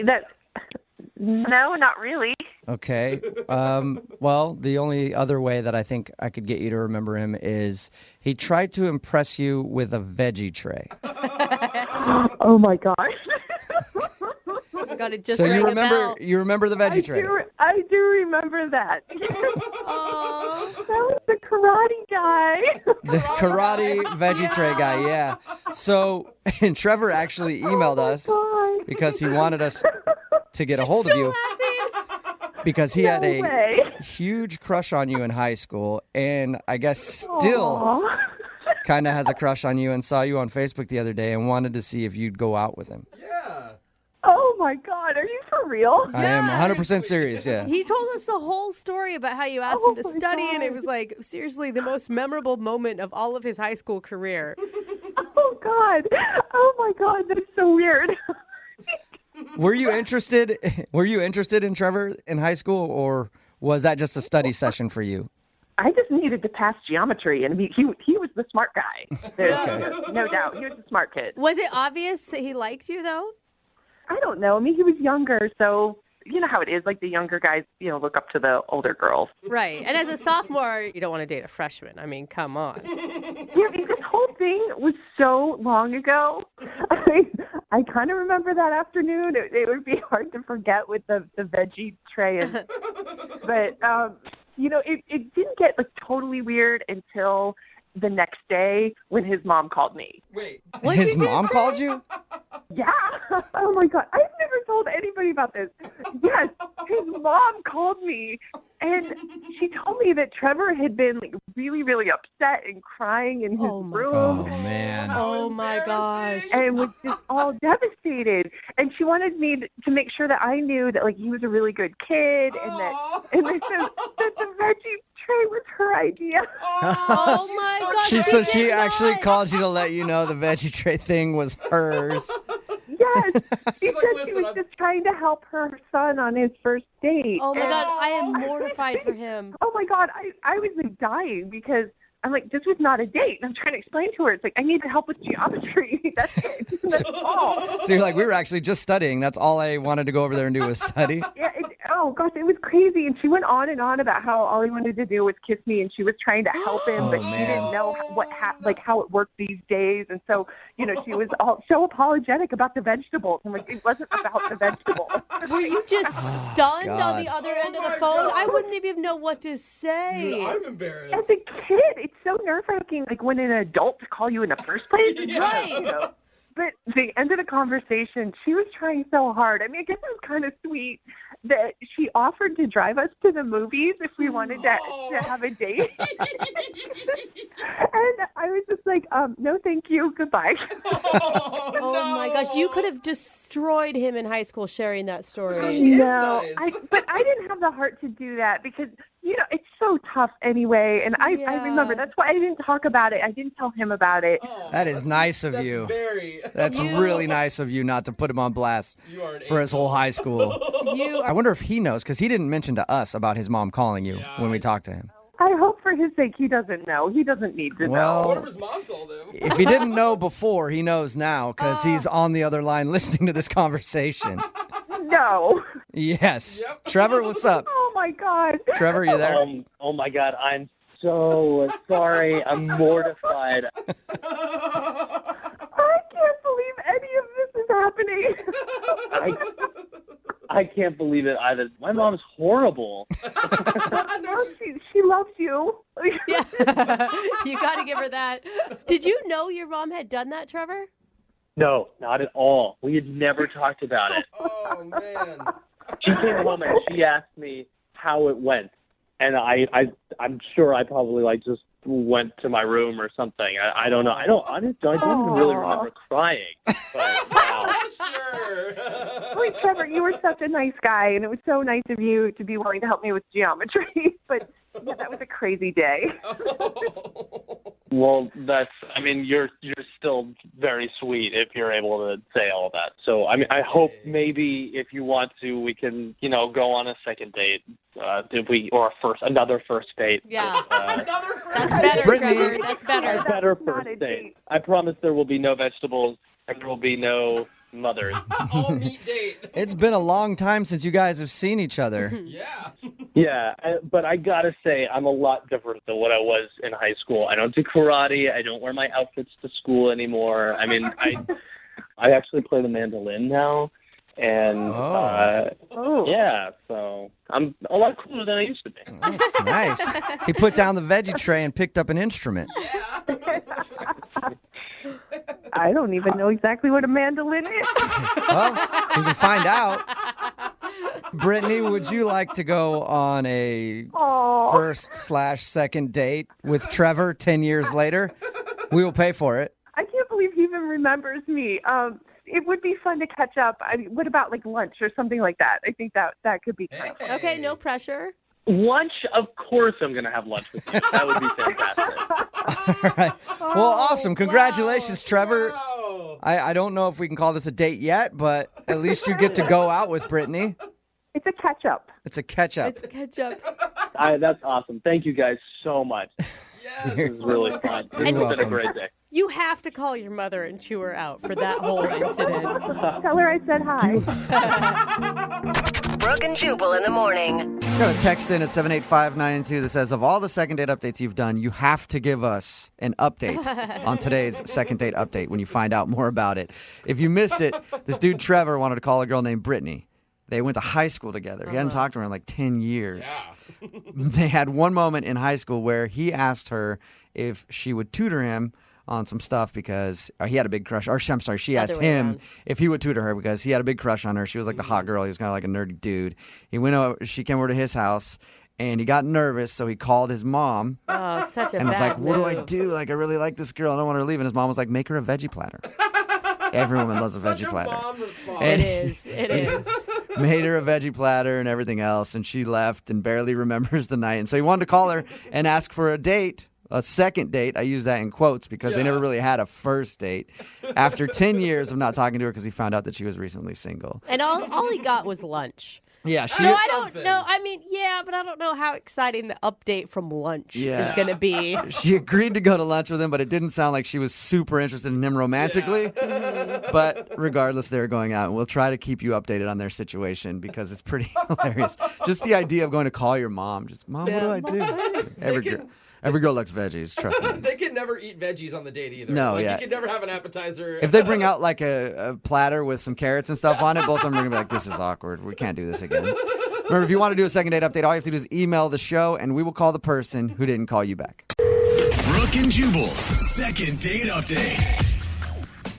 No, not really. Okay. Well, the only other way that I think I could get you to remember him is he tried to impress you with a veggie tray. Oh my gosh. Got it just So rang you a remember bell. you remember the veggie tray? I do remember that. Oh, that was the karate guy. The karate veggie tray guy, yeah. So, and Trevor actually emailed us because he wanted us to get a hold of you because he had a huge crush on you in high school, and I guess still kind of has a crush on you and saw you on Facebook the other day and wanted to see if you'd go out with him. Oh my God, are you for real? I am 100% serious, yeah. He told us the whole story about how you asked him to study, and it was like, seriously, the most memorable moment of all of his high school career. Oh God. Oh my God, that's so weird. Were you interested in Trevor in high school, or was that just a study session for you? I just needed to pass geometry, and he was the smart guy. There's no doubt. He was a smart kid. Was it obvious that he liked you, though? I don't know. I mean, he was younger, so you know how it is, like the younger guys, look up to the older girls. Right. And as a sophomore, you don't want to date a freshman. I mean, come on. Yeah, this whole thing was so long ago. I kind of remember that afternoon. It would be hard to forget with the veggie tray. But, it didn't get like totally weird until the next day when his mom called me. Wait, his mom called you? Yeah. Oh my God. I've never told anybody about this. Yes. His mom called me and she told me that Trevor had been like really, really upset and crying in his room. Oh, man. Oh my gosh. And was just all devastated. And she wanted me to make sure that I knew that like he was a really good kid and that the veggie tray was her idea. Oh my gosh. So she actually called you to let you know the veggie tray thing was hers. Yes. She said she was just trying to help her son on his first date. Oh my God, I am mortified for him. Oh my God, I was like dying because I'm like, this was not a date. And I'm trying to explain to her, it's like, I need help with geometry. That's it. That's all. So you're like, we were actually just studying. That's all I wanted to go over there and do was study. Yeah. Oh gosh, it was crazy. And she went on and on about how all he wanted to do was kiss me, and she was trying to help him, but she didn't know how it worked these days. And so, she was so apologetic about the vegetables. I'm like, it wasn't about the vegetables. Were you just stunned on God. the other end of the phone? I wouldn't even know what to say. I'm embarrassed. As a kid, it's so nerve-wracking, like when an adult to call you in the first place. Right. But the end of the conversation, she was trying so hard. I mean, I guess it was kind of sweet that she offered to drive us to the movies if we wanted to have a date. And I was just like, no, thank you. Goodbye. Oh my gosh, you could have destroyed him in high school sharing that story. No, but I didn't have the heart to do that because, it's so tough anyway. And I remember that's why I didn't talk about it. I didn't tell him about it. That is nice of you. That's really nice of you not to put him on blast for his whole high school. I wonder if he knows, because he didn't mention to us about his mom calling you when we talked to him. I hope for his sake he doesn't know. He doesn't need to know. What if his mom told him? If he didn't know before, he knows now because he's on the other line listening to this conversation. No. Yes. Yep. Trevor, what's up? Oh, my God. Trevor, you there? Oh, my God. I'm so sorry. I'm mortified. I can't believe any of this is happening. I can't believe it either. My mom's horrible. No, she loves you. Yeah. You got to give her that. Did you know your mom had done that, Trevor? No, not at all. We had never talked about it. Oh, man. She came home and she asked me how it went. And I'm sure I probably just went to my room or something. I don't know. I don't even really remember crying. But wow. Sure. Wait, Trevor, you were such a nice guy, and it was so nice of you to be willing to help me with geometry. But yeah, that was a crazy day. Well, you're still very sweet if you're able to say all that. So, I hope maybe if you want to, we can, go on a second date, another first date. Yeah. Another first That's better, Brittany. Trevor. That's better. A better first date. I promise there will be no vegetables and there will be no mothers. All meat date. It's been a long time since you guys have seen each other. Yeah. Yeah, but I gotta say, I'm a lot different than what I was in high school. I don't do karate. I don't wear my outfits to school anymore. I mean, I actually play the mandolin now, and yeah, so I'm a lot cooler than I used to be. That's nice. He put down the veggie tray and picked up an instrument. I don't even know exactly what a mandolin is. Well, you can find out. Brittany, would you like to go on a first/second date with Trevor 10 years later? We will pay for it. I can't believe he even remembers me. It would be fun to catch up. What about lunch or something like that? I think that could be kind of fun. Okay, no pressure. Lunch, of course I'm going to have lunch with you. That would be fantastic. All right. Well, awesome. Congratulations, Trevor. Wow. I don't know if we can call this a date yet, but at least you get to go out with Brittany. It's a catch-up. It's a catch-up. It's ketchup. That's awesome. Thank you guys so much. Yes. This is really fun. This has been a great day. You have to call your mother and chew her out for that whole incident. Tell her I said hi. Brooke and Jubal in the morning. Got a text in at 78592 that says, of all the second date updates you've done, you have to give us an update on today's second date update when you find out more about it. If you missed it, this dude Trevor wanted to call a girl named Brittany. They went to high school together. He hadn't talked to her in like 10 years. They had one moment in high school where he asked her if she would tutor him on some stuff because he had a big crush. Or I'm sorry, she asked him if he would tutor her because he had a big crush on her. She was like the hot girl. He was kind of like a nerdy dude. He went over. She came over to his house, and he got nervous, so he called his mom. Oh, such a and was bad like, "What do I move. do? Like, I really like this girl. I don't want her to leave." And his mom was like, "Make her a veggie platter." Every woman loves a veggie platter. It is. It is. Made her a veggie platter and everything else, and she left and barely remembers the night. And so he wanted to call her and ask for a date. A second date. I use that in quotes because they never really had a first date. After 10 years of not talking to her because he found out that she was recently single. And all he got was lunch. Yeah, So I don't know. I mean, yeah, but I don't know how exciting the update from lunch is going to be. She agreed to go to lunch with him, but it didn't sound like she was super interested in him romantically. But regardless, they're going out, and we'll try to keep you updated on their situation because it's pretty hilarious. Just the idea of going to call your mom. Just, Mom, what do I do? Every girl likes veggies, trust me. They can never eat veggies on the date either. No, like, yeah. You can never have an appetizer. If they bring out like a platter with some carrots and stuff on it, both of them are going to be like, this is awkward. We can't do this again. Remember, if you want to do a second date update, all you have to do is email the show, and we will call the person who didn't call you back. Brooke and Jubal's second date update.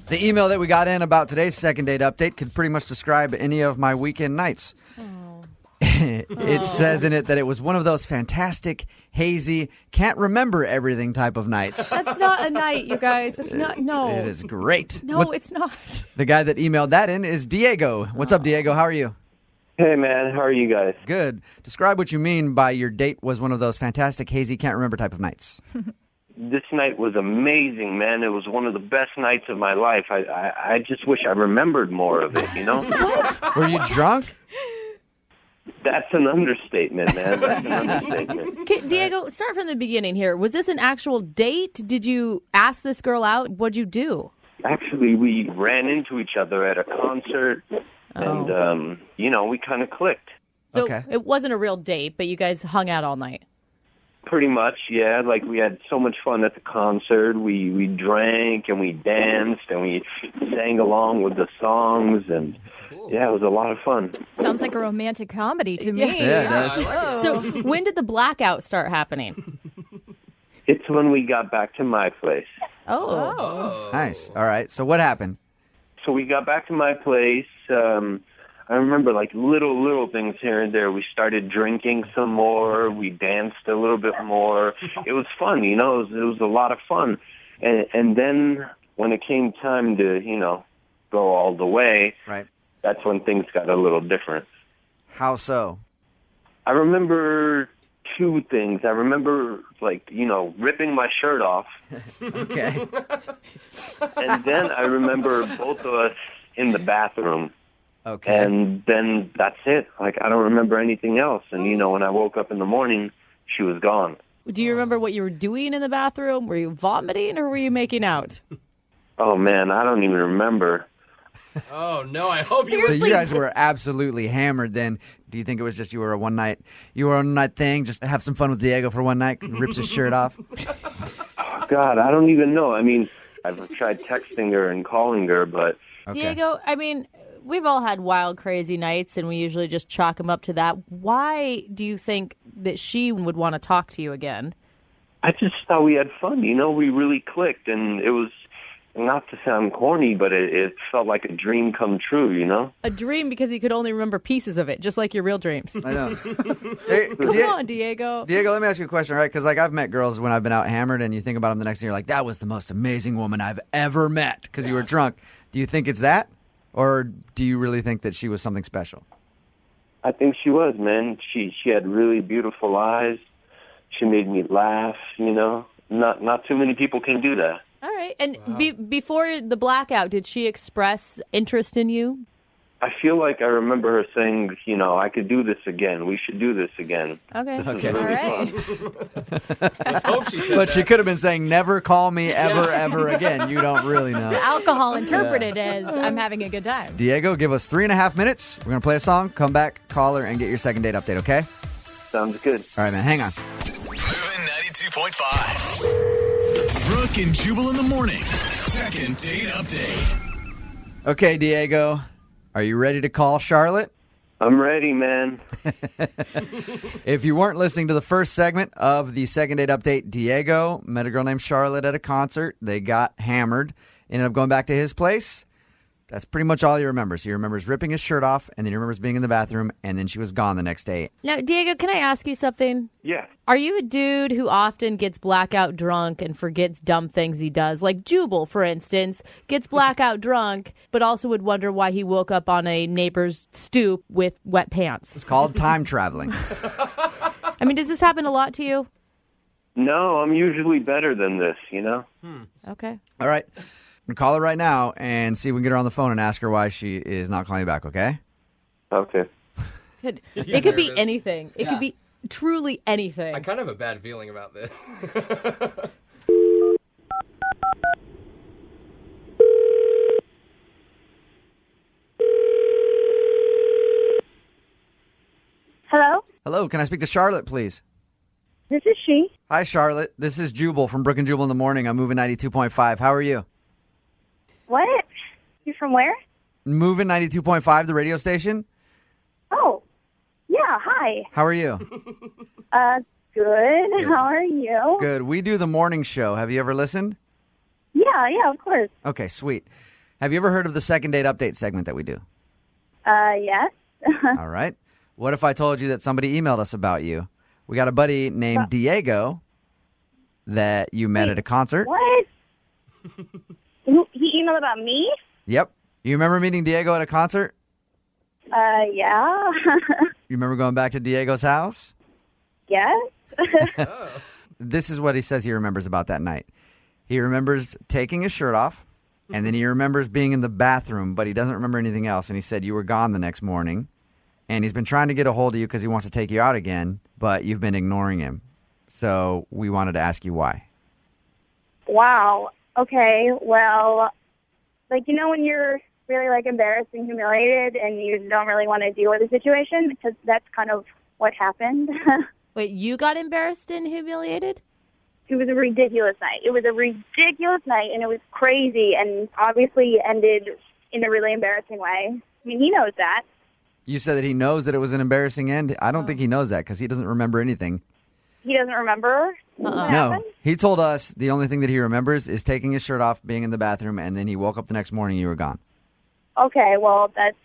The email that we got in about today's second date update could pretty much describe any of my weekend nights. It says in it that it was one of those fantastic, hazy, can't remember everything type of nights. That's not a night, you guys. It's not. No. It is great. No, it's not. The guy that emailed that in is Diego. What's up, Diego? How are you? Hey, man. How are you guys? Good. Describe what you mean by your date was one of those fantastic, hazy, can't remember type of nights. This night was amazing, man. It was one of the best nights of my life. I just wish I remembered more of it, you know? Were you drunk? That's an understatement, man. That's an understatement. Okay, Diego, start from the beginning here. Was this an actual date? Did you ask this girl out? What'd you do? Actually, we ran into each other at a concert, and, we kind of clicked. So it wasn't a real date, but you guys hung out all night. Pretty much, yeah. Like, we had so much fun at the concert. We drank, and we danced, and we sang along with the songs, and... yeah, it was a lot of fun. Sounds like a romantic comedy to me. Yeah, it does. Oh. So when did the blackout start happening? It's when we got back to my place. Oh. Nice. All right. So what happened? So we got back to my place. I remember like little things here and there. We started drinking some more. We danced a little bit more. It was fun, you know. It was a lot of fun. And then when it came time to, go all the way, right. That's when things got a little different. How so? I remember two things. I remember, ripping my shirt off. Okay. And then I remember both of us in the bathroom. Okay. And then that's it. Like, I don't remember anything else. And, when I woke up in the morning, she was gone. Do you remember what you were doing in the bathroom? Were you vomiting or were you making out? Oh, man, I don't even remember. Oh, no, I hope you So you guys were absolutely hammered then. Do you think it was just you were on a one night thing, just have some fun with Diego for one night, rips his shirt off? Oh, God, I don't even know. I mean, I've tried texting her and calling her, but... Diego, I mean, we've all had wild, crazy nights, and we usually just chalk them up to that. Why do you think that she would want to talk to you again? I just thought we had fun, We really clicked, and it was... not to sound corny, but it felt like a dream come true, A dream because you could only remember pieces of it, just like your real dreams. I know. Hey, Come on, Diego. Diego, let me ask you a question, all right? Because, I've met girls when I've been out hammered, and you think about them the next day, you're like, that was the most amazing woman I've ever met because you were drunk. Do you think it's that? Or do you really think that she was something special? I think she was, man. She had really beautiful eyes. She made me laugh, Not too many people can do that. All right. And before the blackout, did she express interest in you? I feel like I remember her saying, I could do this again. We should do this again. Okay. This is Okay. really All right. fun. Let's hope she said But that. she could have been saying, never call me ever again. You don't really know. Alcohol interpreted as I'm having a good time. Diego, give us 3.5 minutes. We're going to play a song, come back, call her, and get your second date update, okay? Sounds good. All right, man. Hang on. Moving 92.5. Brooke and Jubal in the mornings. Second date update. Okay, Diego. Are you ready to call Charlotte? I'm ready, man. If you weren't listening to the first segment of the second date update, Diego met a girl named Charlotte at a concert. They got hammered, ended up going back to his place. That's pretty much all he remembers. He remembers ripping his shirt off, and then he remembers being in the bathroom, and then she was gone the next day. Now, Diego, can I ask you something? Yeah. Are you a dude who often gets blackout drunk and forgets dumb things he does? Like Jubal, for instance, gets blackout drunk, but also would wonder why he woke up on a neighbor's stoop with wet pants. It's called time traveling. I mean, does this happen a lot to you? No, I'm usually better than this, Okay. All right. I'm going to call her right now and see if we can get her on the phone and ask her why she is not calling you back, okay? Okay. It He's could be nervous. anything. It could be truly anything. I kind of have a bad feeling about this. Hello? Hello, can I speak to Charlotte, please? This is she. Hi, Charlotte. This is Jubal from Brooke and Jubal in the morning. I'm Moving 92.5. How are you? What? You're from where? Moving 92.5, the radio station. Oh, yeah, hi. How are you? Good. How are you? Good. We do the morning show. Have you ever listened? Yeah, of course. Okay, sweet. Have you ever heard of the second date update segment that we do? Yes. All right. What if I told you that somebody emailed us about you? We got a buddy named Diego that you met at a concert. What? He emailed about me? Yep. You remember meeting Diego at a concert? Yeah. You remember going back to Diego's house? Yes. This is what he says he remembers about that night. He remembers taking his shirt off, and then he remembers being in the bathroom, but he doesn't remember anything else. And he said you were gone the next morning, and he's been trying to get a hold of you because he wants to take you out again, but you've been ignoring him. So we wanted to ask you why. Wow. Okay, well, when you're really, embarrassed and humiliated and you don't really want to deal with the situation, because that's kind of what happened. Wait, you got embarrassed and humiliated? It was a ridiculous night. It was a ridiculous night, and it was crazy, and obviously ended in a really embarrassing way. I mean, he knows that. You said that he knows that it was an embarrassing end. I don't think he knows that because he doesn't remember anything. He doesn't remember what No, happened? he told us the only thing that he remembers is taking his shirt off, being in the bathroom, and then he woke up the next morning, you were gone. Okay, well, that's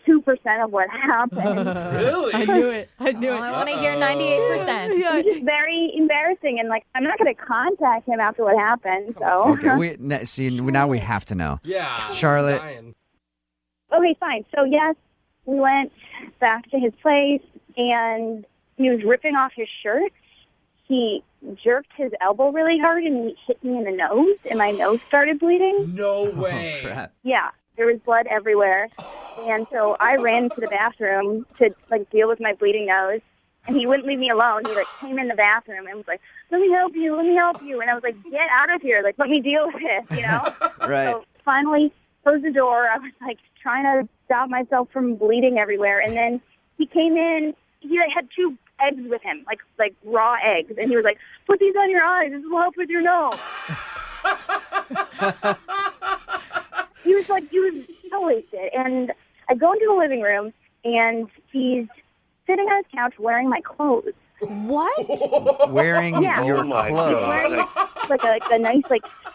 2% of what happened. Really? I knew it. I want to hear 98%. It was just very embarrassing, and I'm not going to contact him after what happened. So Okay, now we have to know. Yeah. Charlotte. Okay, fine. So yes, we went back to his place, and he was ripping off his shirt. He jerked his elbow really hard, and he hit me in the nose, and my nose started bleeding. No way. Crap. Yeah, there was blood everywhere, and so I ran into the bathroom to deal with my bleeding nose, and he wouldn't leave me alone. He came in the bathroom and was like, "Let me help you, and I was like, "Get out of here! Let me deal with it," Right. So finally, closed the door. I was trying to stop myself from bleeding everywhere, and then he came in. He had 2 eggs with him, like raw eggs, and he was like, "Put these on your eyes. This will help with your nose." He was so wasted, and I go into the living room, and he's sitting on his couch wearing my clothes. What? Wearing Yeah. your Oh my clothes. Wearing a nice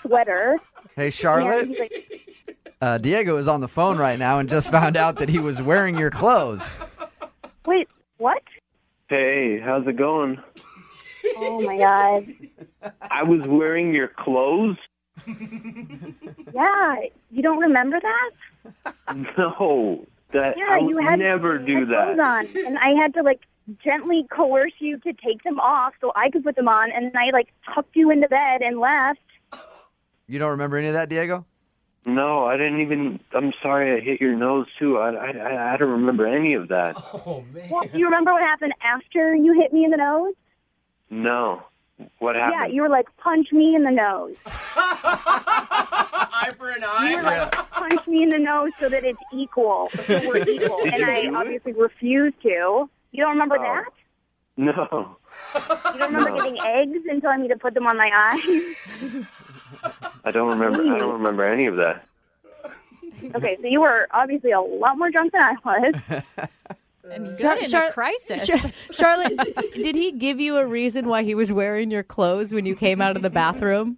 sweater. Hey, And Charlotte. he's Diego is on the phone right now and just found out that he was wearing your clothes. "Wait, what? Hey, how's it going? Oh my God! I was wearing your clothes? Yeah, you don't remember that? No. Yeah, I you would had never you do had that. clothes on, and I had to gently coerce you to take them off so I could put them on, and I tucked you into bed and left. You don't remember any of that, Diego? No, I didn't even. I'm sorry I hit your nose, too. I don't remember any of that. Oh, man. Well, do you remember what happened after you hit me in the nose? No. What happened? Yeah, you were like, punch me in the nose. Eye for an eye. You were like, punch me in the nose so that it's equal. So we're equal. Did And you I do it? obviously refused to. You don't remember that? No. You don't remember getting eggs and telling me to put them on my eyes? I don't remember any of that. Okay, so you were obviously a lot more drunk than I was. And Char- good in Char- a crisis. Charlotte, did he give you a reason why he was wearing your clothes when you came out of the bathroom?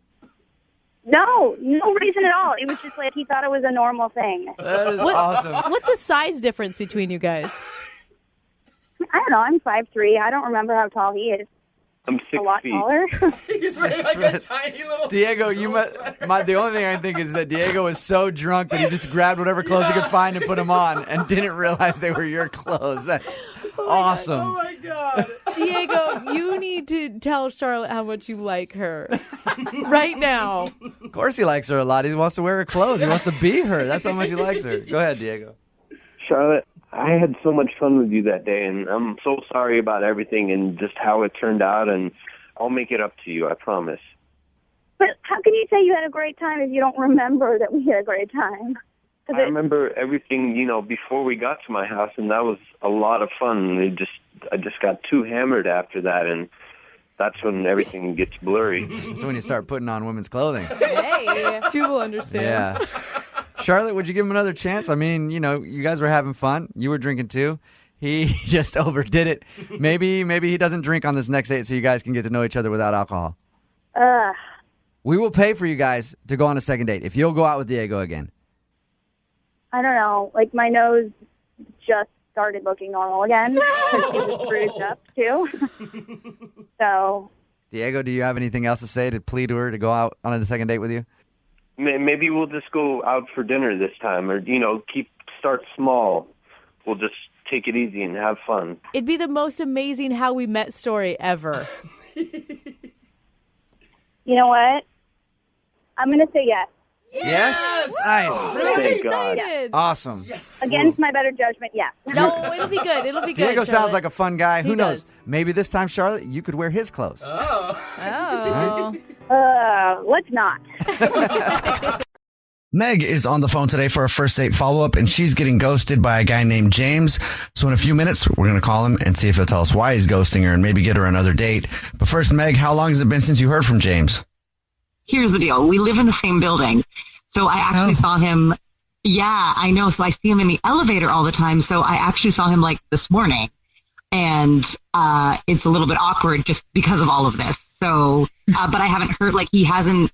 No reason at all. It was just like he thought it was a normal thing. That is awesome. What's the size difference between you guys? I don't know. I'm 5'3". I don't remember how tall he is. I'm 6 A lot feet. taller. He's wearing like a tiny little... Diego, you must. The only thing I think is that Diego was so drunk that he just grabbed whatever clothes he could find and put them on, and didn't realize they were your clothes. That's awesome. Oh, my God. Diego, you need to tell Charlotte how much you like her right now. Of course, he likes her a lot. He wants to wear her clothes. He wants to be her. That's how much he likes her. Go ahead, Diego. Charlotte, I had so much fun with you that day, and I'm so sorry about everything and just how it turned out, and I'll make it up to you, I promise. But how can you say you had a great time if you don't remember that we had a great time? I remember everything, before we got to my house, and that was a lot of fun. I just got too hammered after that, and that's when everything gets blurry. That's when you start putting on women's clothing. Hey, Jubal understands. Yeah. Charlotte, would you give him another chance? I mean, you guys were having fun. You were drinking too. He just overdid it. Maybe he doesn't drink on this next date so you guys can get to know each other without alcohol. We will pay for you guys to go on a second date if you'll go out with Diego again. I don't know. Like, my nose just started looking normal again. Because it was bruised up, too. So... Diego, do you have anything else to say to plead to her to go out on a second date with you? Maybe we'll just go out for dinner this time, or, start small. We'll just take it easy and have fun. It'd be the most amazing how we met story ever. You know what? I'm going to say yes. Yes! Nice. Thank God. Awesome. Yes. Against my better judgment, yes. No, it'll be good. It'll be good. Diego sounds Charlotte. like a fun guy. He Who knows? does. Maybe this time, Charlotte, you could wear his clothes. Oh. Let's not. Meg is on the phone today for a first date follow-up, and she's getting ghosted by a guy named James. So in a few minutes, we're going to call him and see if he'll tell us why he's ghosting her and maybe get her another date. But first, Meg, how long has it been since you heard from James? Here's the deal. We live in the same building. So I actually saw him. Yeah, I know. So I see him in the elevator all the time. So I actually saw him like this morning. And it's a little bit awkward just because of all of this. So, but I haven't heard, he hasn't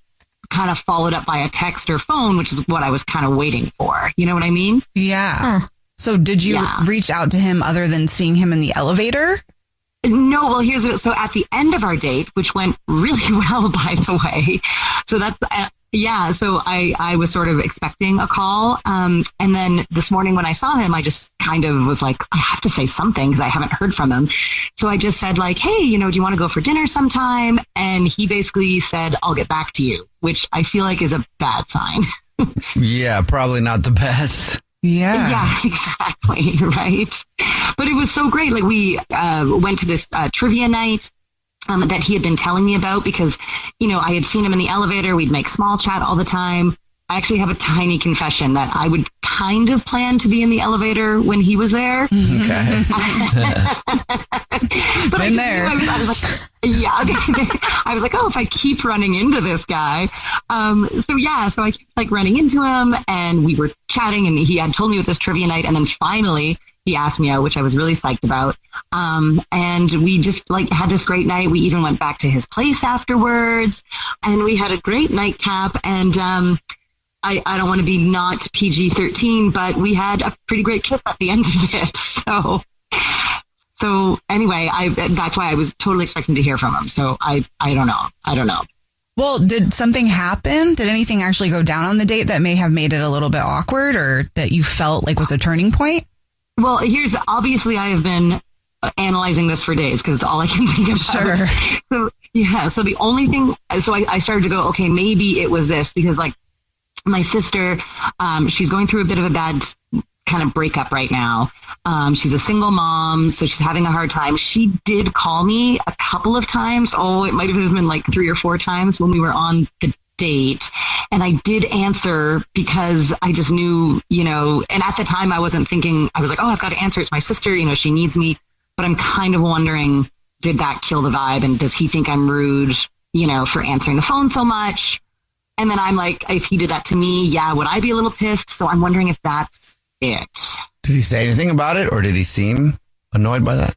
kind of followed up by a text or phone, which is what I was kind of waiting for. You know what I mean? Yeah. So did you reach out to him other than seeing him in the elevator? No, well, so at the end of our date, which went really well, by the way. So that's, so I was sort of expecting a call. And then this morning when I saw him, I just kind of was like, I have to say something because I haven't heard from him. So I just said hey, do you want to go for dinner sometime? And he basically said, I'll get back to you, which I feel like is a bad sign. Yeah, probably not the best. Yeah, exactly. Right. But it was so great. We went to this trivia night that he had been telling me about because, I had seen him in the elevator. We'd make small chat all the time. I actually have a tiny confession that I would kind of plan to be in the elevator when he was there. Okay. But Been there. I was like, I was like, if I keep running into this guy. So I kept running into him and we were chatting and he had told me with this trivia night. And then finally he asked me out, which I was really psyched about. And we just had this great night. We even went back to his place afterwards and we had a great nightcap. And, I don't want to be not PG-13, but we had a pretty great kiss at the end of it. So anyway, that's why I was totally expecting to hear from him. So I don't know. Well, did something happen? Did anything actually go down on the date that may have made it a little bit awkward or that you felt was a turning point? Well, obviously I have been analyzing this for days because it's all I can think about. Sure. So the only thing, I started to go, okay, maybe it was this because my sister, she's going through a bit of a bad kind of breakup right now. She's a single mom, so she's having a hard time. She did call me a couple of times. Oh, it might have been like 3 or 4 times when we were on the date. And I did answer because I just knew, and at the time I wasn't thinking, I was like, oh, I've got to answer. It's my sister, she needs me. But I'm kind of wondering, did that kill the vibe? And does he think I'm rude, for answering the phone so much? And then I'm like, if he did that to me, would I be a little pissed? So I'm wondering if that's it. Did he say anything about it, or did he seem annoyed by that?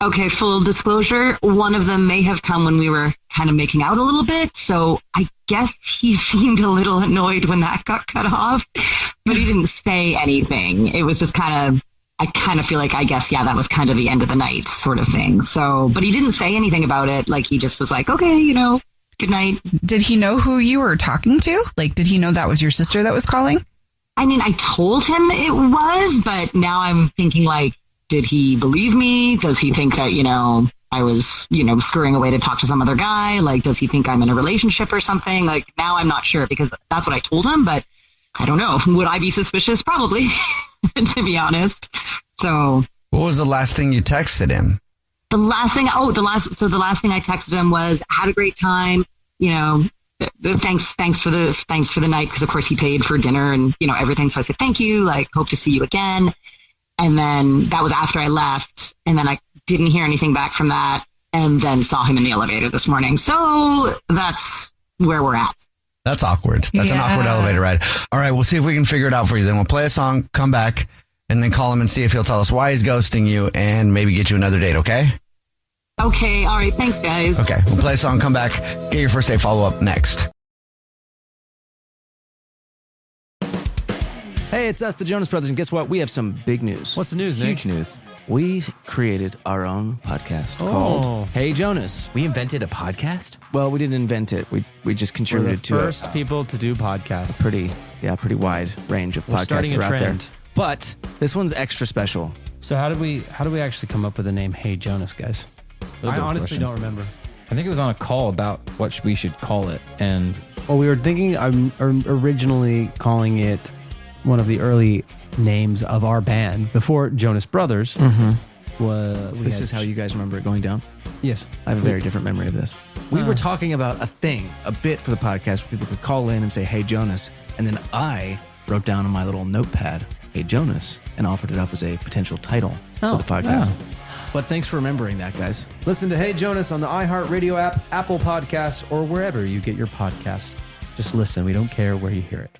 Okay, full disclosure, one of them may have come when we were kind of making out a little bit, so I guess he seemed a little annoyed when that got cut off, but he didn't say anything. It was just I kind of feel like, I guess, that was kind of the end of the night sort of thing. So, but he didn't say anything about it. Like, he just was like, okay, good night. Did he know who you were talking to? Like, did he know that was your sister that was calling? I mean, I told him it was, but now I'm thinking, like, did he believe me? Does he think that, I was, scurrying away to talk to some other guy? Like, does he think I'm in a relationship or something? Like, now I'm not sure, because that's what I told him, but I don't know. Would I be suspicious? Probably, to be honest. So. What was the last thing you texted him? The last thing I texted him was, had a great time, thanks for the night, because of course he paid for dinner and everything. So I said thank you, like, hope to see you again. And then that was after I left, and then I didn't hear anything back from that, and then saw him in the elevator this morning. So that's where we're at. That's awkward. That's an awkward elevator ride. All right, we'll see if we can figure it out for you. Then we'll play a song, come back, and then call him and see if he'll tell us why he's ghosting you, and maybe get you another date. Okay? Okay. All right. Thanks, guys. Okay, we'll play a song, come back, get your first date follow up next. Hey, it's us, the Jonas Brothers, and guess what? We have some big news. What's the news, Nick? Huge news. We created our own podcast called Hey Jonas. We invented a podcast? Well, we didn't invent it. We just contributed to it. We're the first people to do podcasts. Pretty wide range of podcasts starting a are out there. trend. But this one's extra special. So how did we actually come up with the name Hey Jonas, guys? I honestly don't remember. I think it was on a call about what we should call it, and we were thinking originally calling it one of the early names of our band before Jonas Brothers. This is how you guys remember it going down? Yes. I have a very different memory of this. We were talking about a bit for the podcast where people could call in and say, hey, Jonas. And then I wrote down on my little notepad, hey, Jonas, and offered it up as a potential title for the podcast. But thanks for remembering that, guys. Listen to Hey Jonas on the iHeartRadio app, Apple Podcasts, or wherever you get your podcasts. Just listen. We don't care where you hear it.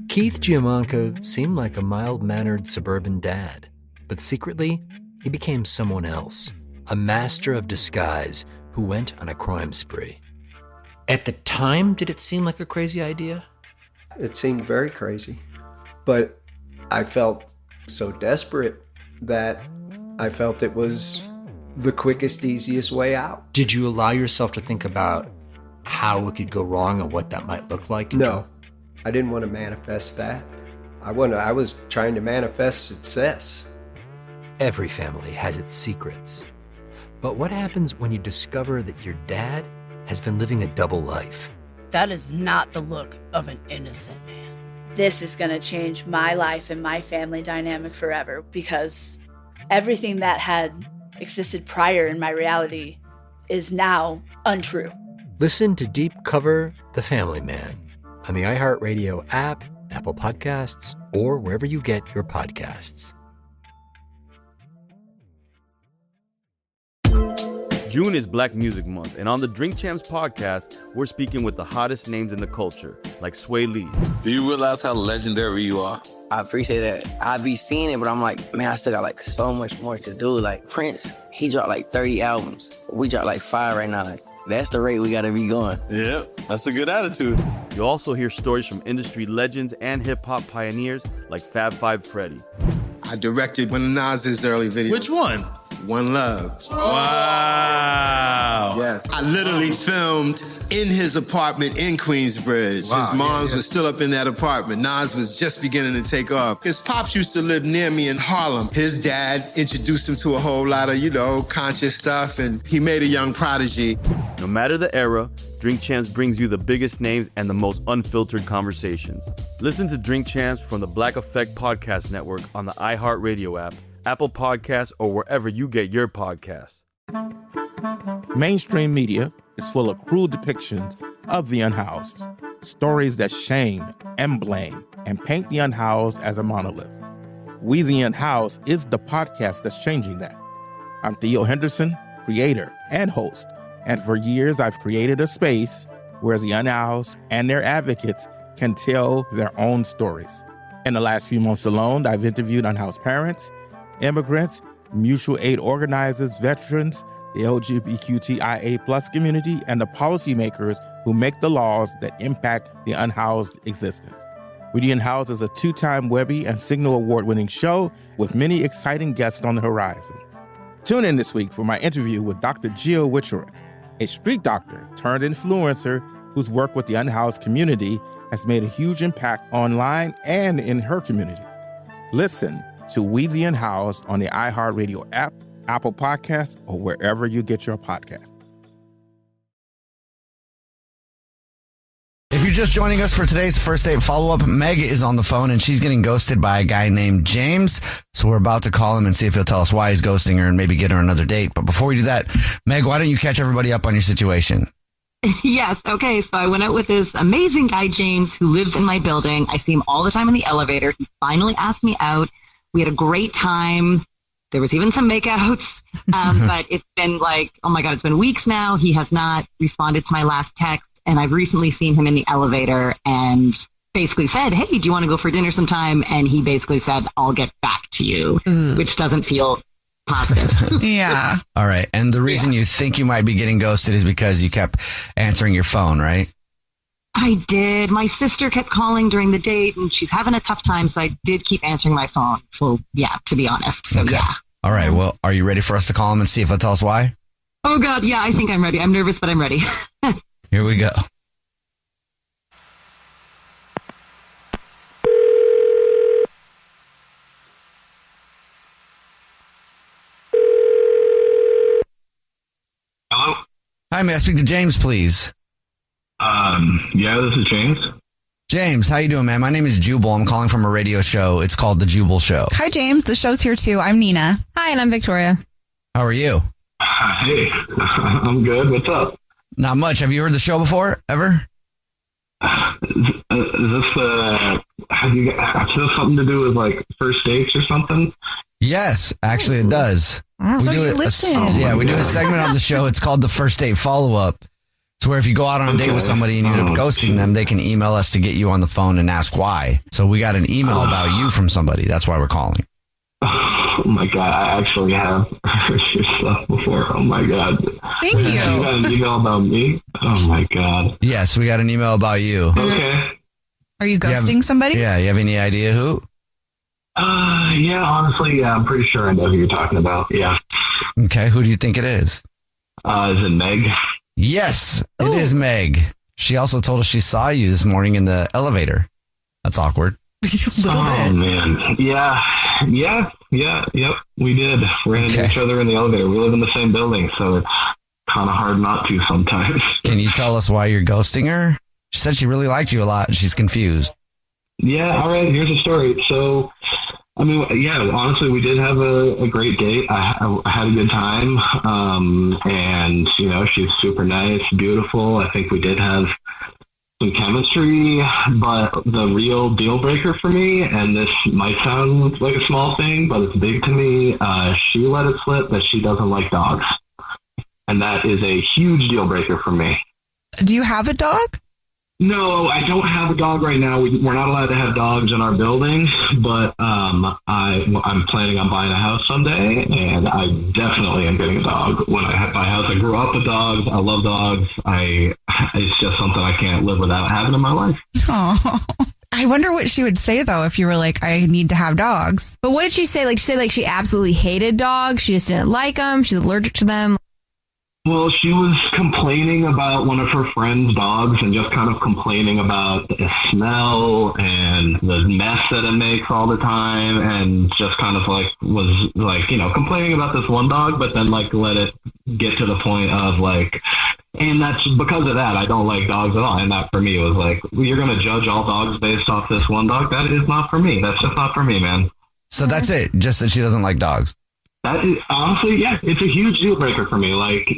Keith Giamanco seemed like a mild-mannered suburban dad, but secretly, he became someone else, a master of disguise who went on a crime spree. At the time, did it seem like a crazy idea? It seemed very crazy, but I felt so desperate that I felt it was the quickest, easiest way out. Did you allow yourself to think about how it could go wrong and what that might look like? No. I didn't want to manifest that. I was trying to manifest success. Every family has its secrets. But what happens when you discover that your dad has been living a double life? That is not the look of an innocent man. This is going to change my life and my family dynamic forever, because everything that had existed prior in my reality is now untrue. Listen to Deep Cover The Family Man on the iHeartRadio app, Apple Podcasts, or wherever you get your podcasts. June is Black Music Month, and on the Drink Champs podcast, we're speaking with the hottest names in the culture, like Sway Lee. Do you realize how legendary you are? I appreciate that. I be seeing it, but I'm like, man, I still got like so much more to do. Like Prince, he dropped like 30 albums. We dropped like 5 right now. Like, that's the rate we gotta be going. Yeah, that's a good attitude. You'll also hear stories from industry legends and hip-hop pioneers like Fab Five Freddy. I directed one of Nas's early videos. Which one? One Love. Wow. Yes. I literally filmed in his apartment in Queensbridge. Wow. His moms was still up in that apartment. Nas was just beginning to take off. His pops used to live near me in Harlem. His dad introduced him to a whole lot of, conscious stuff, and he made a young prodigy. No matter the era, Drink Champs brings you the biggest names and the most unfiltered conversations. Listen to Drink Champs from the Black Effect Podcast Network on the iHeartRadio app, Apple Podcasts, or wherever you get your podcasts. Mainstream media is full of cruel depictions of the unhoused. Stories that shame and blame and paint the unhoused as a monolith. We the Unhoused is the podcast that's changing that. I'm Theo Henderson, creator and host, and for years I've created a space where the unhoused and their advocates can tell their own stories. In the last few months alone, I've interviewed unhoused parents, immigrants, mutual aid organizers, veterans, the LGBTQIA+ community, and the policymakers who make the laws that impact the unhoused existence. We the Unhoused is a 2-time Webby and Signal Award-winning show with many exciting guests on the horizon. Tune in this week for my interview with Dr. Jill Wicherick, a street doctor turned influencer whose work with the unhoused community has made a huge impact online and in her community. Listen to We the Unhoused on the iHeartRadio app, Apple Podcasts, or wherever you get your podcasts. If you're just joining us for today's first date follow-up, Meg is on the phone and she's getting ghosted by a guy named James. So we're about to call him and see if he'll tell us why he's ghosting her and maybe get her another date. But before we do that, Meg, why don't you catch everybody up on your situation? Yes. Okay. So I went out with this amazing guy, James, who lives in my building. I see him all the time in the elevator. He finally asked me out. We had a great time. There was even some makeouts. But it's been like, oh my God, it's been weeks now. He has not responded to my last text. And I've recently seen him in the elevator and basically said, hey, do you want to go for dinner sometime? And he basically said, I'll get back to you, which doesn't feel positive. Yeah. All right. And the reason you think you might be getting ghosted is because you kept answering your phone, right? I did. My sister kept calling during the date and she's having a tough time. So I did keep answering my phone. So yeah, to be honest. So okay. Yeah. All right. Well, are you ready for us to call him and see if he'll tell us why? Oh God. Yeah, I think I'm ready. I'm nervous, but I'm ready. Here we go. Hello? Hi, may I speak to James, please? Yeah, this is James. James, how you doing, man? My name is Jubal. I'm calling from a radio show. It's called The Jubal Show. Hi, James. The show's here too. I'm Nina. Hi, and I'm Victoria. How are you? Hey, I'm good. What's up? Not much. Have you heard the show before, ever? Is this something to do with like first dates or something? Yes, actually it does. Oh, we so do you it. listen. We do a segment on the show. It's called the First Date Follow-Up. It's where if you go out on a date with somebody and you end up ghosting them, they can email us to get you on the phone and ask why. So we got an email about you from somebody. That's why we're calling. Oh my God, I actually have heard your stuff before. Oh my God. Thank you. You got an email about me? Oh my God. Yes, we got an email about you. Okay. Are you ghosting somebody? Yeah, you have any idea who? Yeah, honestly, yeah, I'm pretty sure I know who you're talking about. Yeah. Okay, who do you think it is? Is it Meg? Yes, it is Meg. She also told us she saw you this morning in the elevator. That's awkward. Man. Yeah. Yep. We did. Ran into each other in the elevator. We live in the same building, so it's kind of hard not to sometimes. Can you tell us why you're ghosting her? She said she really liked you a lot and she's confused. Yeah, all right, here's the story. So, I mean, yeah, honestly, we did have a great date. I had a good time. And, you know, she's super nice, beautiful. I think we did have some chemistry, but the real deal breaker for me, and this might sound like a small thing, but it's big to me, she let it slip that she doesn't like dogs. And that is a huge deal breaker for me. Do you have a dog? No, I don't have a dog right now. We're not allowed to have dogs in our building, but I'm planning on buying a house someday, and I definitely am getting a dog when I buy a house. I grew up with dogs. I love dogs. It's just something I can't live without having in my life. Oh, I wonder what she would say though if you were like, I need to have dogs. But what did she say? Like she said, like she absolutely hated dogs. She just didn't like them. She's allergic to them. Well, she was complaining about one of her friend's dogs and just kind of complaining about the smell and the mess that it makes all the time, and just kind of like was like, you know, complaining about this one dog, but then like let it get to the point of like, And that's because of that, I don't like dogs at all. And that for me was like, you're going to judge all dogs based off this one dog? That is not for me. That's just not for me, man. So that's it. Just that she doesn't like dogs. That is, honestly, yeah, it's a huge deal breaker for me. Like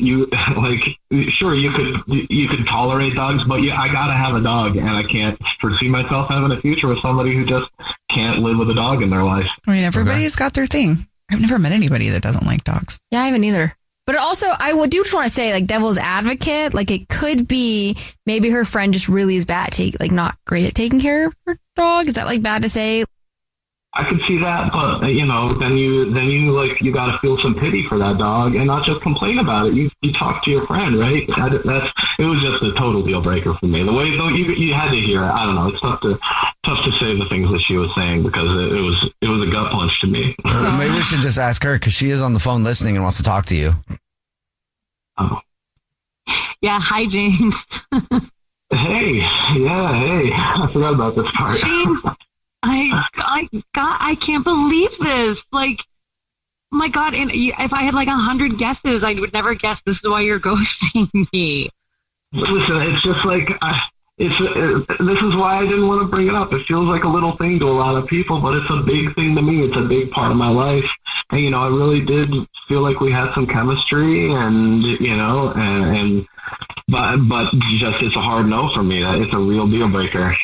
sure, you could tolerate dogs, but I gotta have a dog, and I can't foresee myself having a future with somebody who just can't live with a dog in their life. I mean, everybody's got their thing. I've never met anybody that doesn't like dogs. Yeah, I haven't either. But also, I do just want to say, like, devil's advocate, like, it could be maybe her friend just really is bad, not great at taking care of her dog. Is that, like, bad to say? I could see that, but then you got to feel some pity for that dog and not just complain about it. You talk to your friend, right? It was just a total deal breaker for me. The way you had to hear it. I don't know. It's tough to say the things that she was saying because it was a gut punch to me. Well, maybe we should just ask her because she is on the phone listening and wants to talk to you. Oh. Yeah. Hi, James. Hey. I forgot about this part. James. I can't believe this. Like, my God, and if I had like 100 guesses, I would never guess this is why you're ghosting me. Listen, it's just like, this is why I didn't want to bring it up. It feels like a little thing to a lot of people, but it's a big thing to me. It's a big part of my life. And, I really did feel like we had some chemistry and but just, it's a hard no for me. It's a real deal breaker.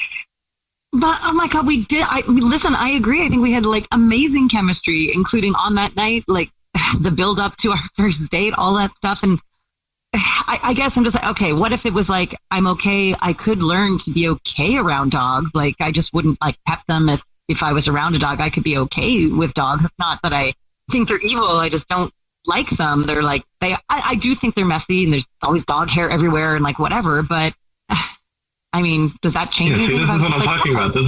But, oh my God, we did. Listen, I agree. I think we had like amazing chemistry, including on that night, like the build up to our first date, all that stuff. And I guess I'm just like, okay, what if it was like, I'm okay. I could learn to be okay around dogs. Like, I just wouldn't like pet them. If I was around a dog, I could be okay with dogs. It's not that I think they're evil. I just don't like them. They're like, I do think they're messy and there's always dog hair everywhere and like whatever, but I mean, does that change anything? This is what I'm talking about. This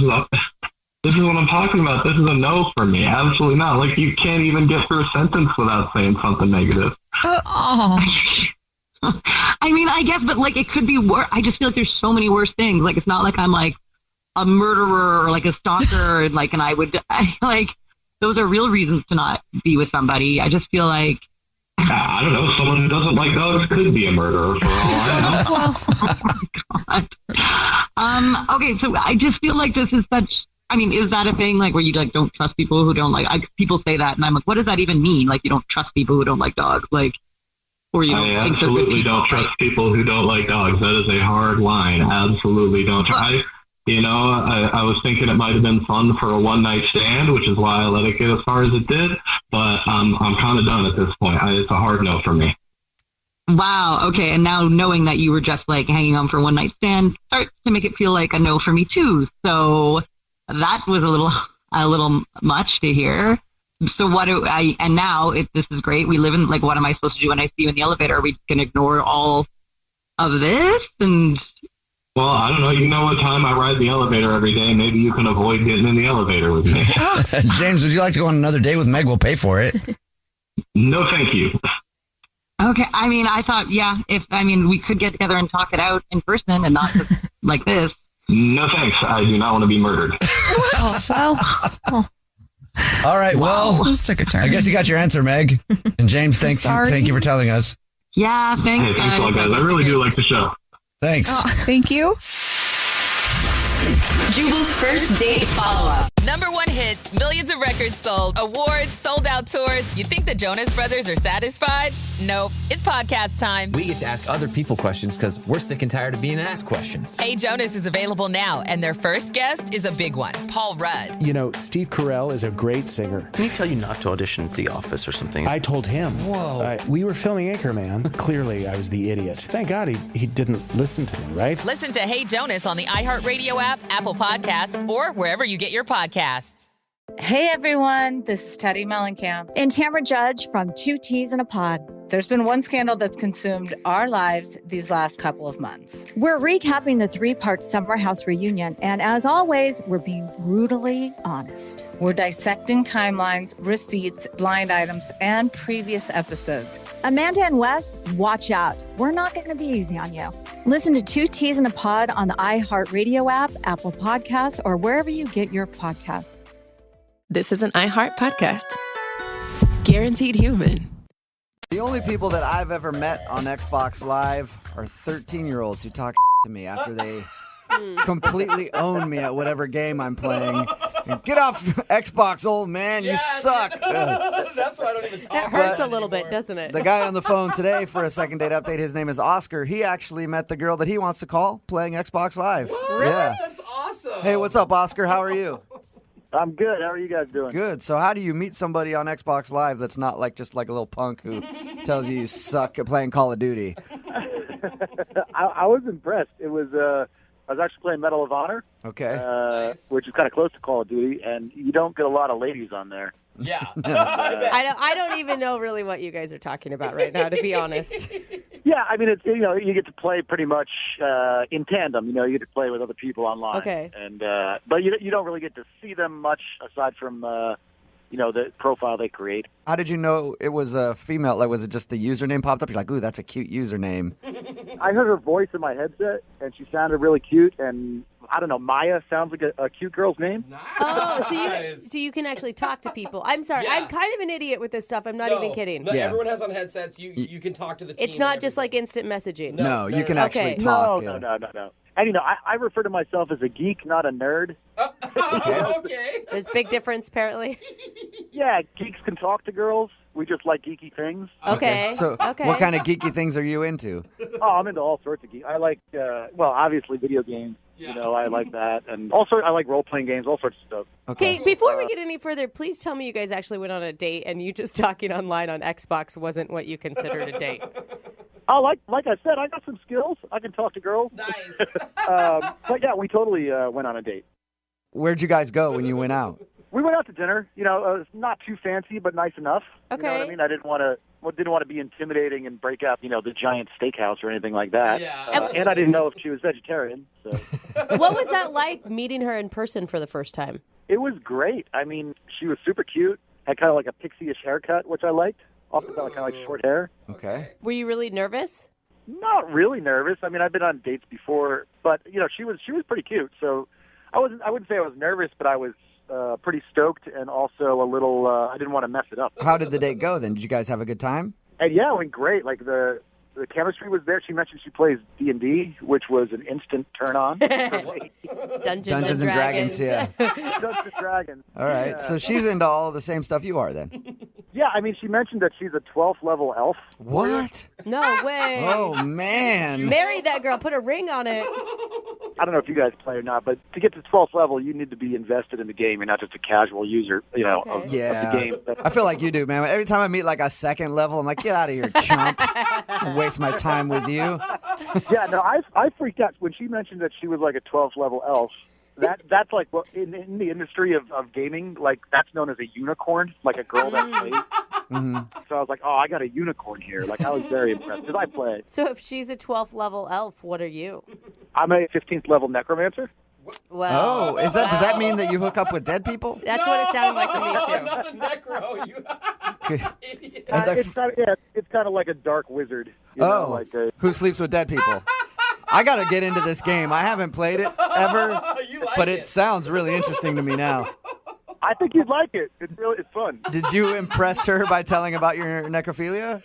is what I'm talking about. This is a no for me. Absolutely not. Like, you can't even get through a sentence without saying something negative. I mean, I guess, but like, it could be worse. I just feel like there's so many worse things. Like, it's not like I'm like a murderer or like a stalker, and those are real reasons to not be with somebody. I just feel like, I don't know, someone who doesn't like dogs could be a murderer for all I know. Okay, so I just feel like this is such, I mean, is that a thing, like, where you, like, don't trust people who don't like, people say that, and I'm like, what does that even mean? Like, you don't trust people who don't like dogs, like, or you I absolutely don't trust people who don't like dogs. That is a hard line. Absolutely don't. I was thinking it might have been fun for a one-night stand, which is why I let it get as far as it did. But I'm kind of done at this point. It's a hard no for me. Wow. Okay. And now knowing that you were just like hanging on for a one-night stand starts to make it feel like a no for me too. So that was a little much to hear. So and now this is great. We live in, like, what am I supposed to do when I see you in the elevator? Are we going to ignore all of this? And well, I don't know. You know what time I ride the elevator every day. Maybe you can avoid getting in the elevator with me. James, would you like to go on another date with Meg? We'll pay for it. No, thank you. Okay. I mean, I thought, we could get together and talk it out in person and not just like this. No, thanks. I do not want to be murdered. All right. Well, this took a turn. I guess you got your answer, Meg. And James, thank you for telling us. Yeah. Thanks. Hey, thanks a lot, guys. I really do like the show. Thanks. Thank you. Jubal's first date follow-up. #1 hits, millions of records sold, awards, sold-out tours. You think the Jonas Brothers are satisfied? Nope. It's podcast time. We get to ask other people questions because we're sick and tired of being asked questions. Hey Jonas is available now, and their first guest is a big one, Paul Rudd. You know, Steve Carell is a great singer. Can he tell you not to audition for The Office or something? I told him. Whoa. We were filming Anchorman. Clearly, I was the idiot. Thank God he didn't listen to me, right? Listen to Hey Jonas on the iHeartRadio app, Apple Podcasts, or wherever you get your podcasts. Hey everyone, this is Teddy Mellencamp and Tamara Judge from Two Teas in a Pod. There's been one scandal that's consumed our lives these last couple of months. We're recapping the 3-part Summer House reunion, and as always, we're being brutally honest. We're dissecting timelines, receipts, blind items, and previous episodes. Amanda and Wes, watch out. We're not going to be easy on you. Listen to Two Teas in a Pod on the iHeartRadio app, Apple Podcasts, or wherever you get your podcasts. This is an iHeart podcast. Guaranteed human. The only people that I've ever met on Xbox Live are 13-year-olds who talk to me after they completely own me at whatever game I'm playing. Get off Xbox, old man. You suck. That's why I don't even talk. That hurts a little bit, doesn't it? The guy on the phone today for a second date update, his name is Oscar. He actually met the girl that he wants to call playing Xbox Live. What? Yeah. That's awesome. Hey, what's up, Oscar? How are you? I'm good. How are you guys doing? Good. So how do you meet somebody on Xbox Live that's not like just like a little punk who tells you suck at playing Call of Duty? I was impressed. It was I was actually playing Medal of Honor. Okay. Nice. Which is kind of close to Call of Duty, and you don't get a lot of ladies on there. Yeah. I don't even know really what you guys are talking about right now, to be honest. Yeah, I mean, it's you get to play pretty much in tandem. You get to play with other people online. Okay. And but you don't really get to see them much aside from the profile they create. How did you know it was a female? Like, was it just the username popped up? You're like, ooh, that's a cute username. I heard her voice in my headset, and she sounded really cute. And I don't know, Maya sounds like a cute girl's name. Oh, so you can actually talk to people. I'm sorry, I'm kind of an idiot with this stuff. I'm not even kidding. No, everyone has on headsets. You can talk to the team. It's not just like instant messaging. No, you can actually talk. No. And I refer to myself as a geek, not a nerd. Okay. There's a big difference, apparently. Yeah, geeks can talk to girls. We just like geeky things. Okay. So what kind of geeky things are you into? Oh, I'm into all sorts of geek. I like, obviously video games. Yeah. I like that. And also I like role-playing games, all sorts of stuff. Okay, before we get any further, please tell me you guys actually went on a date and you just talking online on Xbox wasn't what you considered a date. Oh, like I said, I got some skills. I can talk to girls. Nice. But yeah, we totally went on a date. Where'd you guys go when you went out? We went out to dinner. It's not too fancy, but nice enough. Okay. You know what I mean? I didn't want to be intimidating and break out, the giant steakhouse or anything like that. Yeah. And I didn't know if she was vegetarian. So. What was that like, meeting her in person for the first time? It was great. I mean, she was super cute. Had kind of like a pixie-ish haircut, which I liked. Also kind of like short hair. Okay. Were you really nervous? Not really nervous. I mean, I've been on dates before, but she was pretty cute. So I wouldn't say I was nervous, but I was pretty stoked and also a little. I didn't want to mess it up. How did the date go then? Did you guys have a good time? And yeah, it went great. Like the chemistry was there. She mentioned she plays D&D, which was an instant turn on. Dungeons and Dragons, yeah. Dungeons and Dragons. All right, Yeah. so she's into all the same stuff you are then. Yeah, I mean, she mentioned that she's a 12th level elf. What? No way. Oh, man. Marry that girl. Put a ring on it. I don't know if you guys play or not, but to get to 12th level, you need to be invested in the game. You're not just a casual user, of the game. I feel like you do, man. Every time I meet like a second level, I'm like, get out of here, chump. I'll waste my time with you. Yeah, no, I freaked out when she mentioned that she was like a 12th level elf. That's like what in the industry of gaming, like that's known as a unicorn, like a girl that plays. Mm-hmm. So I was like, oh, I got a unicorn here. Like I was very impressed because I play. So if she's a 12th level elf, what are you? I'm a 15th level necromancer. Well, does that mean that you hook up with dead people? That's what it sounded like to me too. Not a necro, you idiot. It's kind of like a dark wizard. Who sleeps with dead people? I got to get into this game. I haven't played it ever, but it sounds really interesting to me now. I think you'd like it. It's fun. Did you impress her by telling about your necrophilia?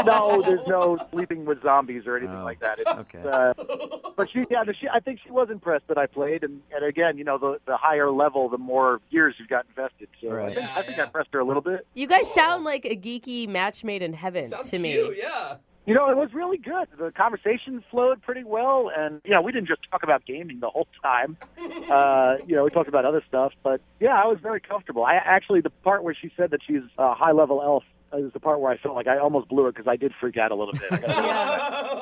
No, there's no sleeping with zombies or anything like that. Okay. But I think she was impressed that I played, and again, the higher level, the more years you've got invested. So right. I think I impressed her a little bit. You guys sound like a geeky match made in heaven to me. Cute, yeah. It was really good. The conversation flowed pretty well, and we didn't just talk about gaming the whole time. We talked about other stuff, but yeah, I was very comfortable. The part where she said that she's a high-level elf is the part where I felt like I almost blew it because I did freak out a little bit.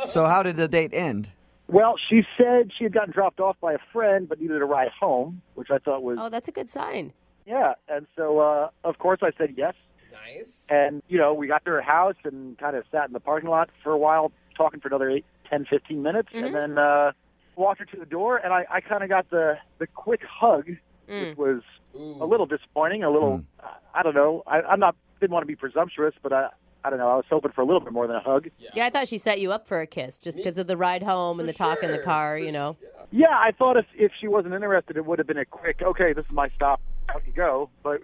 So how did the date end? Well, she said she had gotten dropped off by a friend, but needed a ride home, which I thought was... Oh, that's a good sign. Yeah, and so, of course, I said yes. Nice. And, we got to her house and kind of sat in the parking lot for a while, talking for another 10, 15 minutes, and then walked her to the door, and I kind of got the quick hug, which was a little disappointing, a little, I don't know, didn't want to be presumptuous, but I don't know, I was hoping for a little bit more than a hug. Yeah, I thought she set you up for a kiss just because of the ride home and the talk in the car, Yeah, I thought if she wasn't interested, it would have been a quick, okay, this is my stop, out you go. But,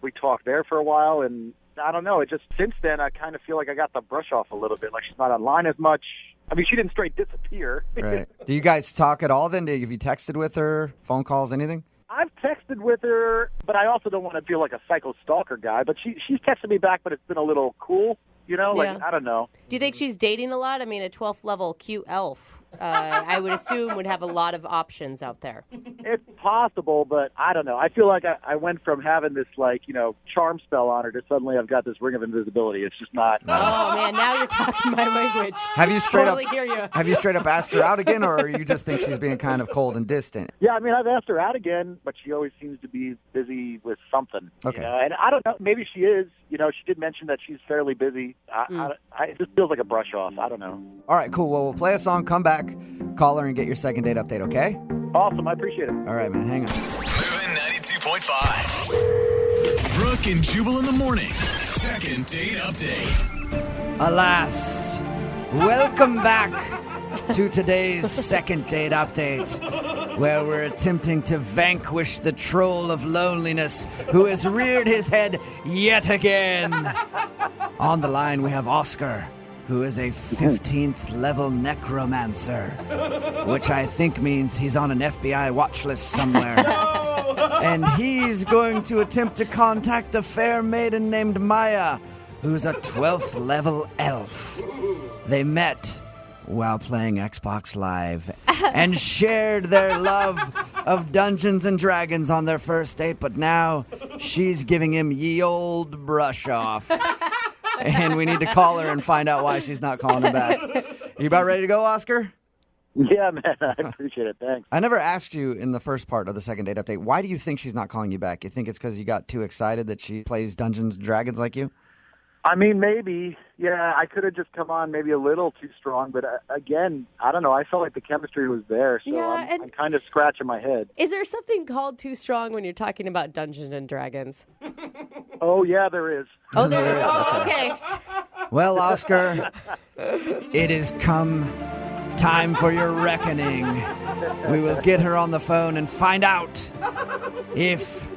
we talked there for a while, and I don't know. It just, since then, I kind of feel like I got the brush off a little bit. Like she's not online as much. I mean, she didn't straight disappear. Right. Do you guys talk at all then? Have you texted with her, phone calls, anything? I've texted with her, but I also don't want to feel like a psycho stalker guy. But she's texted me back, but it's been a little cool. You know, like, Yeah. I don't know. Do you think she's dating a lot? I mean, a 12th level cute elf, I would assume, would have a lot of options out there. It's possible, but I don't know. I feel like I went from having this, like, you know, charm spell on her to suddenly I've got this ring of invisibility. It's just not. Oh, man, now you're talking my language. Have you straight Totally up hear you. Have you straight up asked her out again, or you just think she's being kind of cold and distant? Yeah, I mean, I've asked her out again, but she always seems to be busy with something. Okay. You know? And I don't know. Maybe she is. You know, she did mention that she's fairly busy. It just feels like a brush off. I don't know. All right, cool. Well, we'll play a song, come back, call her, and get your second date update, okay? Awesome. I appreciate it. All right, man. Hang on. Moving 92.5. Brooke and Jubal in the mornings. Second date update. Alas, welcome back to today's second date update, where we're attempting to vanquish the troll of loneliness who has reared his head yet again. On the line, we have Oscar, who is a 15th level necromancer, which I think means he's on an FBI watch list somewhere. And he's going to attempt to contact a fair maiden named Maya, who's a 12th level elf. They met while playing Xbox Live and shared their love of Dungeons and Dragons on their first date, but now she's giving him ye old brush off. And we need to call her and find out why she's not calling him back. You about ready to go, Oscar? Yeah, man. I appreciate it. Thanks. I never asked you in the first part of the second date update, why do you think she's not calling you back? You think it's because you got too excited that she plays Dungeons and Dragons like you? I mean, maybe. Yeah, I could have just come on maybe a little too strong. But again, I don't know. I felt like the chemistry was there. So Yeah, I'm kind of scratching my head. Is there something called too strong when you're talking about Dungeons and Dragons? Oh, yeah, there is. Oh, there is. Oh, okay. Well, Oscar, it has come time for your reckoning. We will get her on the phone and find out if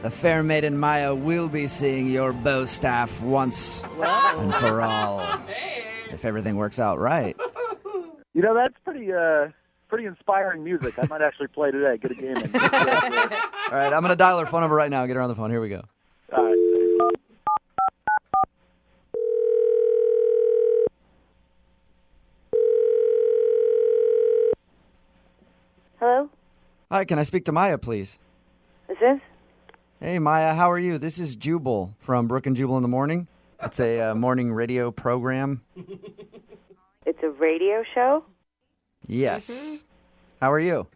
the fair maiden Maya will be seeing your bow staff once and for all. If everything works out right. You know, that's pretty inspiring music. I might actually play today. Get a game in. All right, I'm going to dial her phone number right now. Get her on the phone. Here we go. All right. Hello? Hi, can I speak to Maya, please? Is this? Hey, Maya, how are you? This is Jubal from Brooke and Jubal in the Morning. It's a morning radio program. It's a radio show? Yes. Mm-hmm. How are you?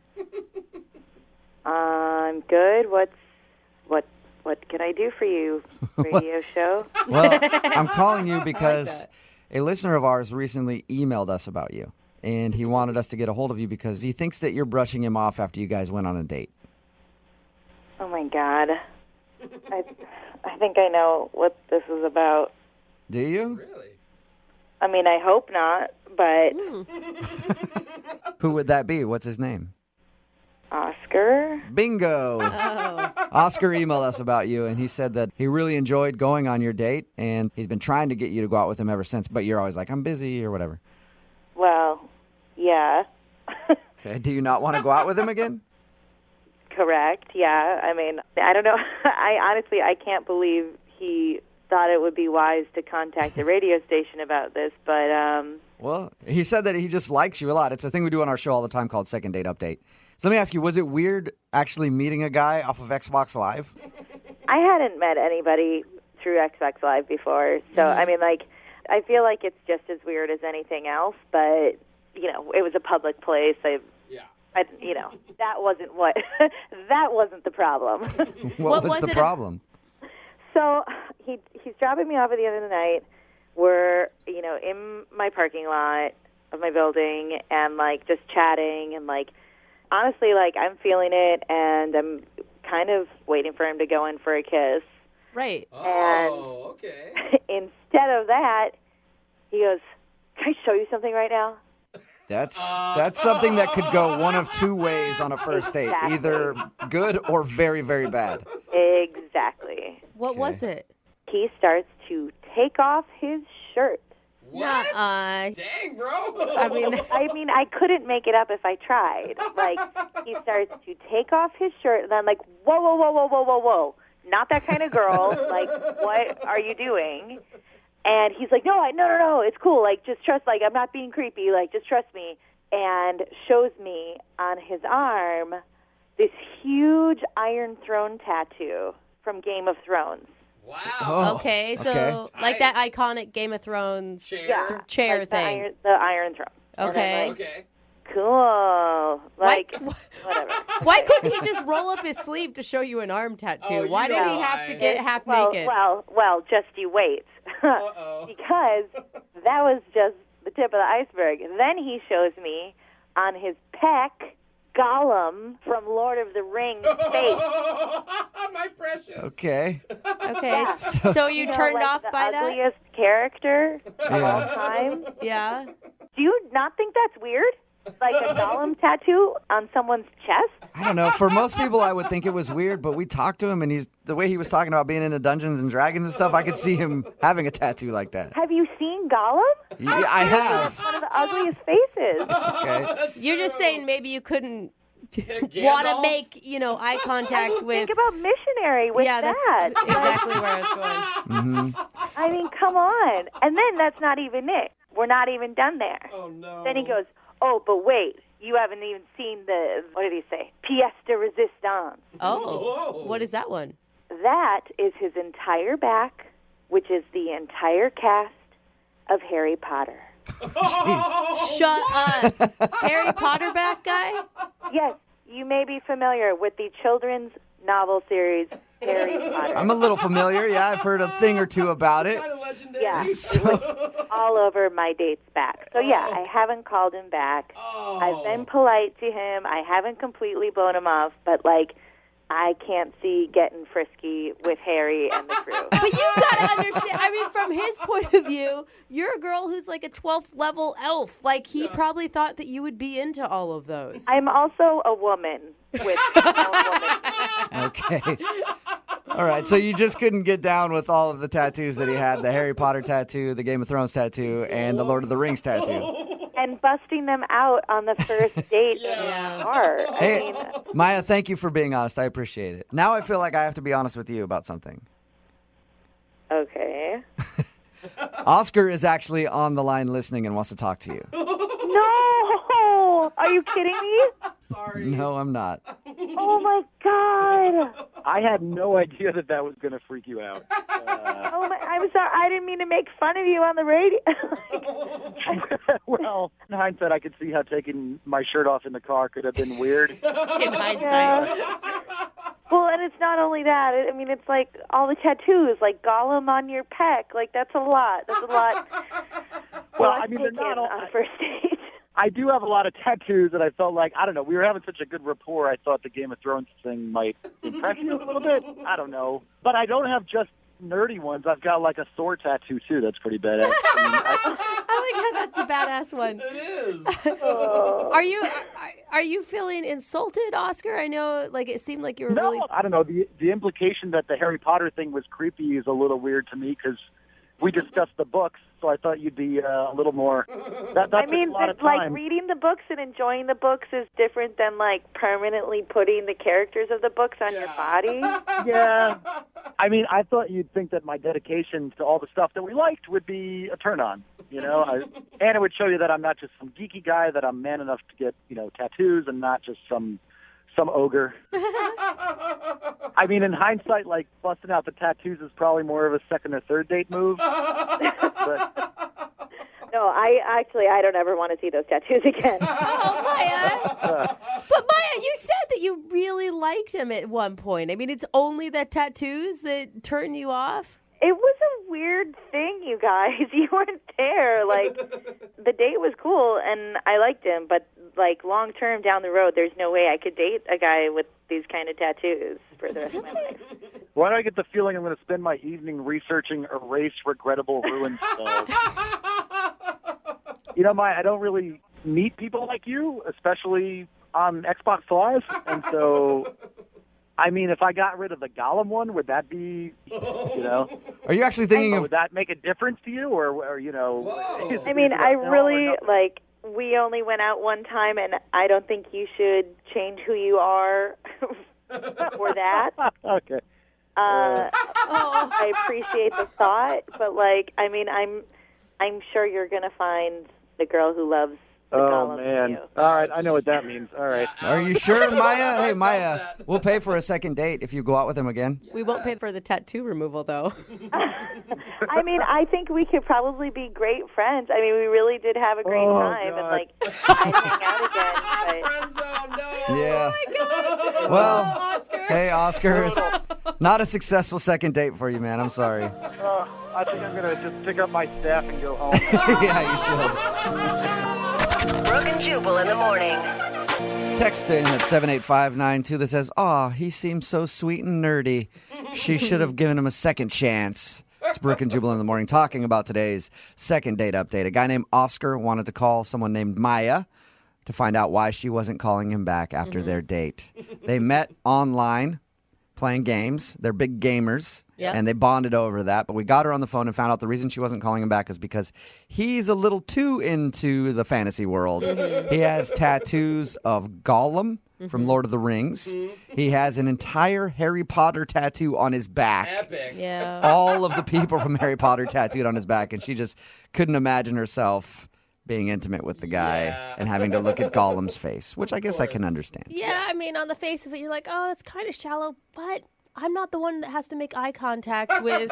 I'm good. What can I do for you, radio show? Well, I'm calling you because a listener of ours recently emailed us about you, and he wanted us to get a hold of you because he thinks that you're brushing him off after you guys went on a date. Oh, my God. I think I know what this is about. Do you? Really? I mean, I hope not, but Who would that be? What's his name? Oscar? Bingo. Oh. Oscar emailed us about you, and he said that he really enjoyed going on your date, and he's been trying to get you to go out with him ever since, but you're always like, I'm busy or whatever. Well, yeah. Okay. Do you not want to go out with him again? Correct, yeah. I mean, I don't know. I can't believe he thought it would be wise to contact the radio station about this, but Well, he said that he just likes you a lot. It's a thing we do on our show all the time called Second Date Update. So let me ask you, was it weird actually meeting a guy off of Xbox Live? I hadn't met anybody through Xbox Live before, so I mean, like, I feel like it's just as weird as anything else, but, you know, it was a public place. You know, that wasn't that wasn't the problem. What was the problem? So he's dropping me off at the end of the night. We're, you know, in my parking lot of my building and, like, just chatting and, like, honestly, like, I'm feeling it and I'm kind of waiting for him to go in for a kiss. Right. Oh, okay. Instead of that, he goes, "Can I show you something right now?" That's something that could go one of two ways on a first date, either good or very, very bad. Exactly. What was it? he starts to take off his shirt. What? Dang, bro. I mean, I couldn't make it up if I tried. Like, he starts to take off his shirt, and I'm like, whoa, whoa, whoa, whoa, whoa, whoa, whoa. Not that kind of girl. Like, what are you doing? And he's like, no, it's cool. Like, just trust, like, I'm not being creepy. Like, just trust me. And shows me on his arm this huge Iron Throne tattoo from Game of Thrones. Wow. Oh, Okay, so like that iconic Game of Thrones chair like thing. The Iron Throne. Okay. Okay. Cool. Like, whatever. Why couldn't he just roll up his sleeve to show you an arm tattoo? Why did he have to get half naked? Well, just you wait. Because that was just the tip of the iceberg. And then he shows me on his pec Gollum from Lord of the Rings face. My precious. Okay. Okay, so you turned like off the by that? ugliest character of all time. Yeah. Do you not think that's weird? Like a Gollum tattoo on someone's chest? I don't know. For most people, I would think it was weird, but we talked to him, and the way he was talking about being into Dungeons and Dragons and stuff, I could see him having a tattoo like that. Have you seen Gollum? Yeah, I have. One of the ugliest faces. Okay. You're just saying maybe you couldn't want to make, eye contact with... Think about missionary with that. That's exactly where I was going. I mean, come on. And then that's not even it. We're not even done there. Oh, no. Then he goes, oh, but wait. You haven't even seen the, what did he say? Pièce de résistance. Oh, what is that one? That is his entire back, which is the entire cast of Harry Potter. Shut up. Harry Potter back guy? Yes, you may be familiar with the children's novel series Harry Potter. I'm a little familiar. Yeah, I've heard a thing or two about it. Kind of legendary. Yeah, it was all over my dates back. So yeah, I haven't called him back. I've been polite to him. I haven't completely blown him off, but like, I can't see getting frisky with Harry and the crew. But you gotta understand, I mean, from his point of view, you're a girl who's like a 12th level elf. Like, he probably thought that you would be into all of those. I'm also a woman with Okay. All right, so you just couldn't get down with all of the tattoos that he had, the Harry Potter tattoo, the Game of Thrones tattoo, and the Lord of the Rings tattoo. And busting them out on the first date in the car. Hey, Maya, thank you for being honest. I appreciate it. Now I feel like I have to be honest with you about something. Okay. Oscar is actually on the line listening and wants to talk to you. No! Are you kidding me? Sorry. No, I'm not. Oh, my God. I had no idea that was going to freak you out. I'm sorry. I didn't mean to make fun of you on the radio. Well, in hindsight, I could see how taking my shirt off in the car could have been weird. In hindsight. Well, and it's not only that. I mean, it's like all the tattoos, like Gollum on your pec. Like, that's a lot. That's a lot. Well, I mean, they're not all... on a first date. I do have a lot of tattoos, and I felt like, I don't know, we were having such a good rapport, I thought the Game of Thrones thing might impress you a little bit. I don't know. But I don't have just nerdy ones. I've got like a Thor tattoo, too. That's pretty badass. I like how that's a badass one. It is. Are you feeling insulted, Oscar? I know, like, it seemed like you were No, really... I don't know. The implication that the Harry Potter thing was creepy is a little weird to me because we discussed the books, so I thought you'd be a little more... That I mean, a lot of like, time. reading the books and enjoying the books is different than, like, permanently putting the characters of the books on your body. Yeah. I mean, I thought you'd think that my dedication to all the stuff that we liked would be a turn-on, you know? And it would show you that I'm not just some geeky guy, that I'm man enough to get, tattoos and not just some ogre. I mean, in hindsight, like, busting out the tattoos is probably more of a second or third date move. But... No, I don't ever want to see those tattoos again. Oh, Maya. But Maya, you said that you really liked him at one point. I mean, it's only the tattoos that turn you off? It was a weird thing, you guys. You weren't there. Like, the date was cool, and I liked him, but, like, long-term down the road, there's no way I could date a guy with these kind of tattoos for the rest of my life. Why do I get the feeling I'm going to spend my evening researching erase regrettable ruined spells? Maya, I don't really meet people like you, especially on Xbox Live, and so I mean, if I got rid of the Gollum one, would that be, you know? Are you actually thinking of? Would that make a difference to you, or you know? I mean, I really like. We only went out one time, and I don't think you should change who you are for that. Okay. I appreciate the thought, but like, I mean, I'm sure you're gonna find the girl who loves the Gollum man! you. All right, I know what that means. All right. Are you sure, Maya? Hey, Maya, we'll pay for a second date if you go out with him again. We won't pay for the tattoo removal, though. I mean, I think we could probably be great friends. I mean, we really did have a great time, and like, I'd hang out again. But... Yeah. Oh, Well, Oscar. hey, Oscar, it's not a successful second date for you, man. I'm sorry. I think I'm gonna just pick up my staff and go home. Yeah, you should. Brooke and Jubal in the morning. Text in at 78592 that says, "Aw, he seems so sweet and nerdy. She should have given him a second chance." It's Brooke and Jubal in the morning talking about today's second date update. A guy named Oscar wanted to call someone named Maya to find out why she wasn't calling him back after their date. They met online playing games. They're big gamers. Yep. And they bonded over that. But we got her on the phone and found out the reason she wasn't calling him back is because he's a little too into the fantasy world. He has tattoos of Gollum from Lord of the Rings. He has an entire Harry Potter tattoo on his back. Epic. Yeah. All of the people from Harry Potter tattooed on his back. And she just couldn't imagine herself being intimate with the guy and having to look at Gollum's face, which I guess I can understand. Yeah, I mean, on the face of it, you're like, oh, that's kind of shallow, but I'm not the one that has to make eye contact with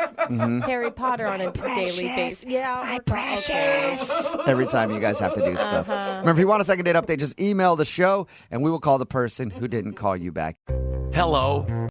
Harry Potter on a daily basis. Yeah, my precious. Every time you guys have to do stuff. Remember, if you want a second date update, just email the show and we will call the person who didn't call you back. Hello,